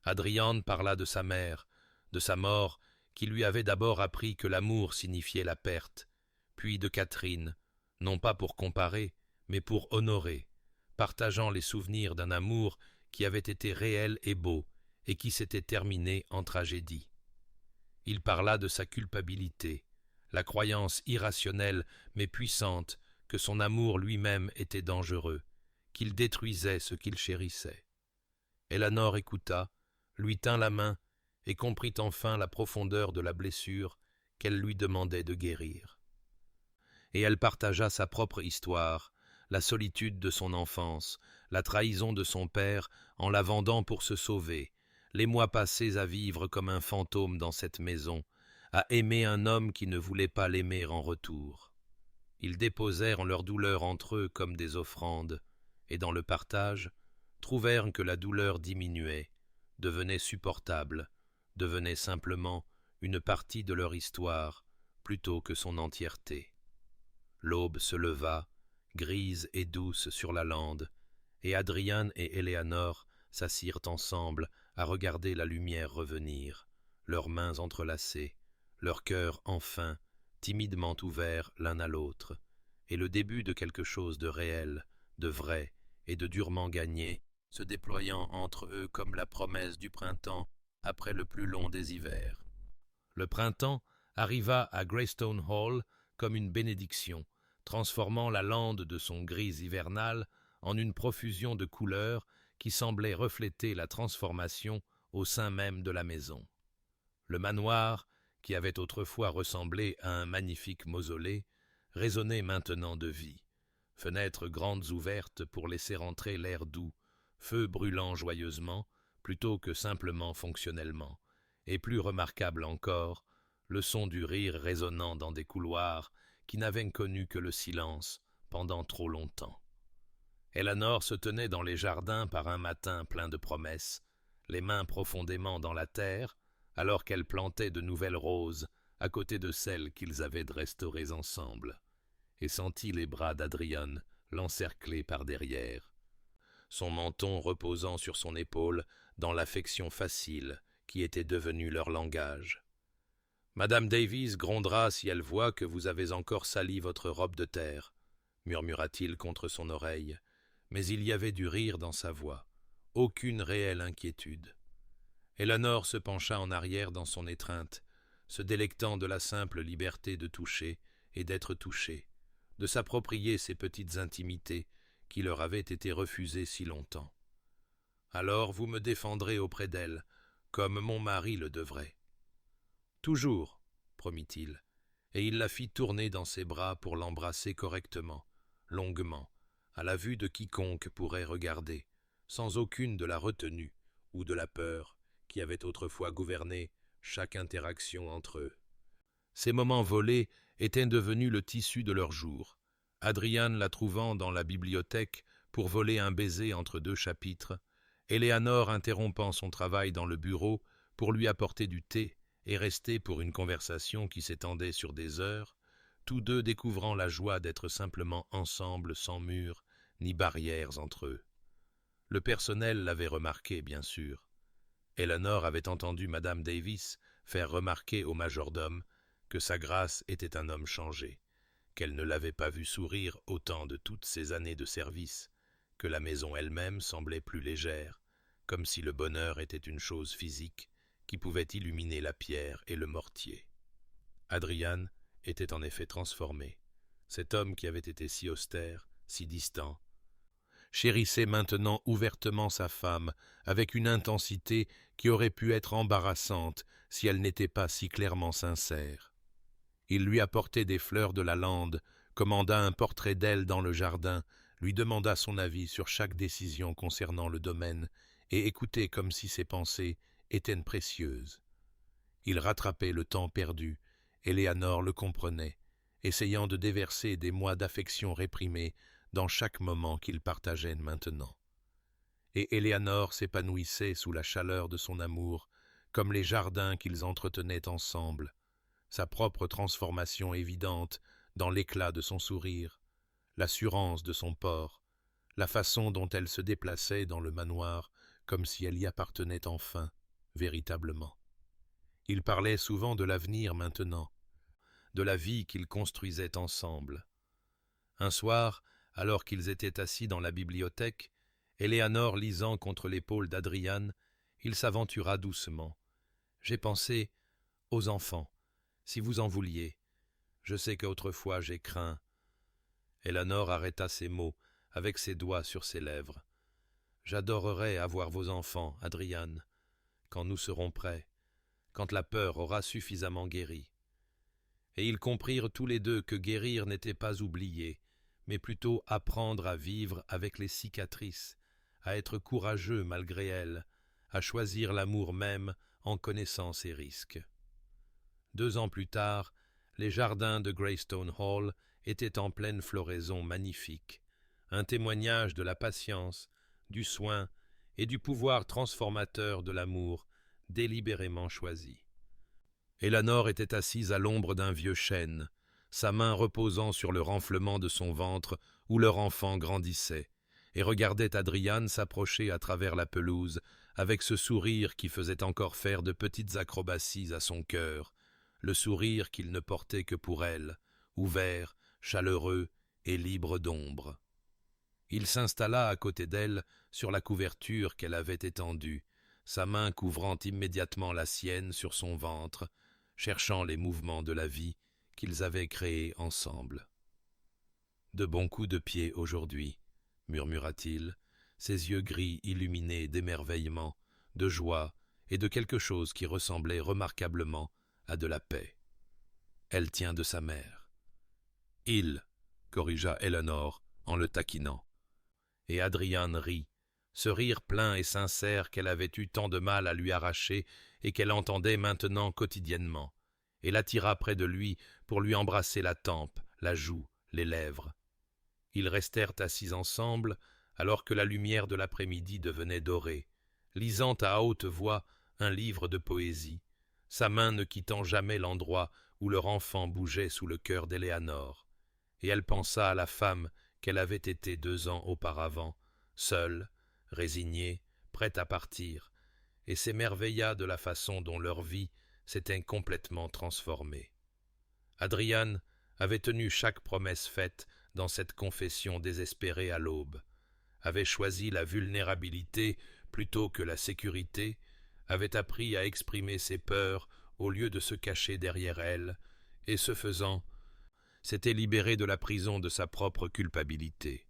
Adriane parla de sa mère, de sa mort, qui lui avait d'abord appris que l'amour signifiait la perte, puis de Catherine, non pas pour comparer, mais pour honorer, partageant les souvenirs d'un amour qui avait été réel et beau, et qui s'était terminé en tragédie. Il parla de sa culpabilité, la croyance irrationnelle mais puissante que son amour lui-même était dangereux, qu'il détruisait ce qu'il chérissait. Éléonore écouta, lui tint la main et comprit enfin la profondeur de la blessure qu'elle lui demandait de guérir. Et elle partagea sa propre histoire, la solitude de son enfance, la trahison de son père en la vendant pour se sauver, les mois passés à vivre comme un fantôme dans cette maison, à aimer un homme qui ne voulait pas l'aimer en retour. Ils déposèrent leur douleur entre eux comme des offrandes, et dans le partage, trouvèrent que la douleur diminuait, devenait supportable, devenait simplement une partie de leur histoire, plutôt que son entièreté. L'aube se leva, grise et douce sur la lande, et Adrian et Éléanore s'assirent ensemble à regarder la lumière revenir, leurs mains entrelacées, leurs cœurs enfin timidement ouverts l'un à l'autre, et le début de quelque chose de réel, de vrai et de durement gagné, se déployant entre eux comme la promesse du printemps après le plus long des hivers. Le printemps arriva à Greystone Hall comme une bénédiction, transformant la lande de son gris hivernal en une profusion de couleurs qui semblait refléter la transformation au sein même de la maison. Le manoir, qui avait autrefois ressemblé à un magnifique mausolée, résonnait maintenant de vie. Fenêtres grandes ouvertes pour laisser entrer l'air doux, feux brûlant joyeusement, plutôt que simplement fonctionnellement, et plus remarquable encore, le son du rire résonnant dans des couloirs qui n'avaient connu que le silence pendant trop longtemps. Éléanore se tenait dans les jardins par un matin plein de promesses, les mains profondément dans la terre, alors qu'elle plantait de nouvelles roses à côté de celles qu'ils avaient restaurées ensemble, et sentit les bras d'Adrian l'encercler par derrière, son menton reposant sur son épaule dans l'affection facile qui était devenue leur langage. « Madame Davies grondera si elle voit que vous avez encore sali votre robe de terre, » murmura-t-il contre son oreille, mais il y avait du rire dans sa voix, aucune réelle inquiétude. Éléanore se pencha en arrière dans son étreinte, se délectant de la simple liberté de toucher et d'être touchée, de s'approprier ces petites intimités qui leur avaient été refusées si longtemps. « Alors vous me défendrez auprès d'elle, comme mon mari le devrait. »« Toujours, » promit-il, et il la fit tourner dans ses bras pour l'embrasser correctement, longuement, à la vue de quiconque pourrait regarder, sans aucune de la retenue ou de la peur qui avait autrefois gouverné chaque interaction entre eux. Ces moments volés étaient devenus le tissu de leur jour. Adrian la trouvant dans la bibliothèque pour voler un baiser entre deux chapitres, Éléanore interrompant son travail dans le bureau pour lui apporter du thé et rester pour une conversation qui s'étendait sur des heures, tous deux découvrant la joie d'être simplement ensemble sans murs ni barrières entre eux. Le personnel l'avait remarqué, bien sûr. Éléanore avait entendu Madame Davis faire remarquer au majordome que sa grâce était un homme changé, qu'elle ne l'avait pas vu sourire autant de toutes ces années de service, que la maison elle-même semblait plus légère, comme si le bonheur était une chose physique qui pouvait illuminer la pierre et le mortier. Adrian était en effet transformé. Cet homme qui avait été si austère, si distant, chérissait maintenant ouvertement sa femme avec une intensité qui aurait pu être embarrassante si elle n'était pas si clairement sincère. Il lui apportait des fleurs de la lande, commanda un portrait d'elle dans le jardin, lui demanda son avis sur chaque décision concernant le domaine et écoutait comme si ses pensées étaient précieuses. Il rattrapait le temps perdu, Éléanore le comprenait, essayant de déverser des mois d'affection réprimée dans chaque moment qu'ils partageaient maintenant. Et Éléanore s'épanouissait sous la chaleur de son amour, comme les jardins qu'ils entretenaient ensemble, sa propre transformation évidente dans l'éclat de son sourire, l'assurance de son port, la façon dont elle se déplaçait dans le manoir comme si elle y appartenait enfin, véritablement. Ils parlaient souvent de l'avenir maintenant, de la vie qu'ils construisaient ensemble. Un soir, alors qu'ils étaient assis dans la bibliothèque, Éléanore lisant contre l'épaule d'Adrian, il s'aventura doucement. « J'ai pensé aux enfants, si vous en vouliez. Je sais qu'autrefois j'ai craint. » Éléanore arrêta ses mots, avec ses doigts sur ses lèvres. « J'adorerais avoir vos enfants, Adrian, quand nous serons prêts, quand la peur aura suffisamment guéri. et ils comprirent tous les deux que guérir n'était pas oublier, mais plutôt apprendre à vivre avec les cicatrices, à être courageux malgré elles, à choisir l'amour même en connaissant ses risques. 2 ans plus tard, les jardins de Greystone Hall étaient en pleine floraison magnifique, un témoignage de la patience, du soin et du pouvoir transformateur de l'amour délibérément choisi. Eleanor était assise à l'ombre d'un vieux chêne, sa main reposant sur le renflement de son ventre où leur enfant grandissait, et regardait Adrian s'approcher à travers la pelouse avec ce sourire qui faisait encore faire de petites acrobaties à son cœur, le sourire qu'il ne portait que pour elle, ouvert, chaleureux et libre d'ombre. Il s'installa à côté d'elle sur la couverture qu'elle avait étendue, sa main couvrant immédiatement la sienne sur son ventre, cherchant les mouvements de la vie qu'ils avaient créés ensemble. « De bons coups de pied aujourd'hui, » murmura-t-il, ses yeux gris illuminés d'émerveillement, de joie et de quelque chose qui ressemblait remarquablement à de la paix. Elle tient de sa mère. Il, corrigea Eleanor en le taquinant. Et Adrian rit, ce rire plein et sincère qu'elle avait eu tant de mal à lui arracher et qu'elle entendait maintenant quotidiennement, et l'attira près de lui pour lui embrasser la tempe, la joue, les lèvres. Ils restèrent assis ensemble alors que la lumière de l'après-midi devenait dorée, lisant à haute voix un livre de poésie, sa main ne quittant jamais l'endroit où leur enfant bougeait sous le cœur d'Éléanor, et elle pensa à la femme qu'elle avait été 2 ans auparavant, seule, résignée, prête à partir, et s'émerveilla de la façon dont leur vie s'était complètement transformée. Adrian avait tenu chaque promesse faite dans cette confession désespérée à l'aube, avait choisi la vulnérabilité plutôt que la sécurité, avait appris à exprimer ses peurs au lieu de se cacher derrière elles, et ce faisant, s'était libéré de la prison de sa propre culpabilité.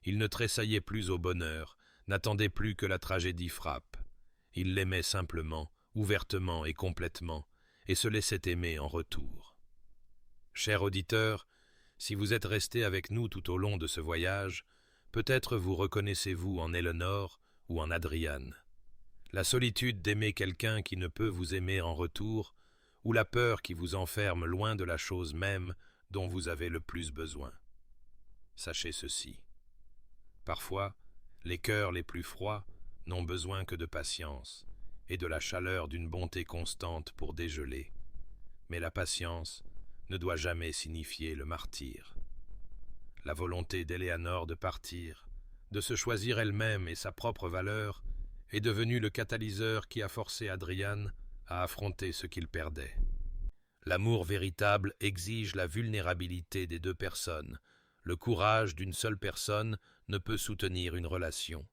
Il ne tressaillait plus au bonheur, n'attendait plus que la tragédie frappe. Il l'aimait simplement, ouvertement et complètement, et se laissait aimer en retour. Cher auditeur, si vous êtes resté avec nous tout au long de ce voyage, peut-être vous reconnaissez-vous en Eleanor ou en Adrian. La solitude d'aimer quelqu'un qui ne peut vous aimer en retour, ou la peur qui vous enferme loin de la chose même dont vous avez le plus besoin. Sachez ceci. Parfois, les cœurs les plus froids n'ont besoin que de patience et de la chaleur d'une bonté constante pour dégeler. Mais la patience ne doit jamais signifier le martyre. La volonté d'Éléanor de partir, de se choisir elle-même et sa propre valeur, est devenue le catalyseur qui a forcé Adrian à affronter ce qu'il perdait. L'amour véritable exige la vulnérabilité des 2 personnes. Le courage d'une seule personne ne peut soutenir une relation.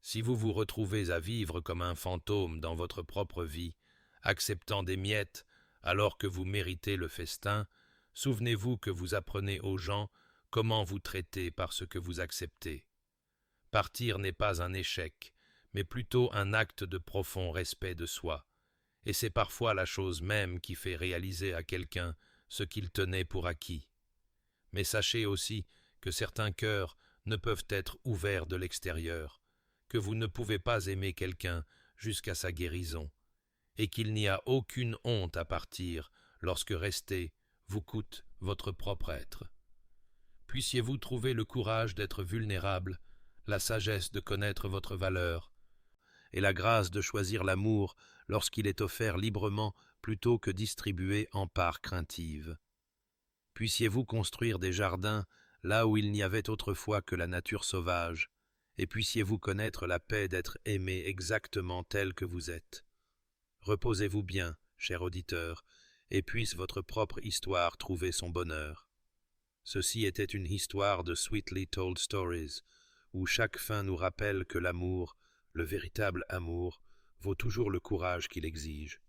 Si vous vous retrouvez à vivre comme un fantôme dans votre propre vie, acceptant des miettes alors que vous méritez le festin, souvenez-vous que vous apprenez aux gens comment vous traiter parce que vous acceptez. Partir n'est pas un échec, mais plutôt un acte de profond respect de soi, et c'est parfois la chose même qui fait réaliser à quelqu'un ce qu'il tenait pour acquis. Mais sachez aussi que certains cœurs ne peuvent être ouverts de l'extérieur, que vous ne pouvez pas aimer quelqu'un jusqu'à sa guérison, et qu'il n'y a aucune honte à partir lorsque rester vous coûte votre propre être. Puissiez-vous trouver le courage d'être vulnérable, la sagesse de connaître votre valeur, et la grâce de choisir l'amour lorsqu'il est offert librement plutôt que distribué en parts craintives. Puissiez-vous construire des jardins là où il n'y avait autrefois que la nature sauvage, et puissiez-vous connaître la paix d'être aimé exactement tel que vous êtes. Reposez-vous bien, cher auditeur, et puisse votre propre histoire trouver son bonheur. Ceci était une histoire de Sweetly Told Stories, où chaque fin nous rappelle que l'amour, le véritable amour, vaut toujours le courage qu'il exige.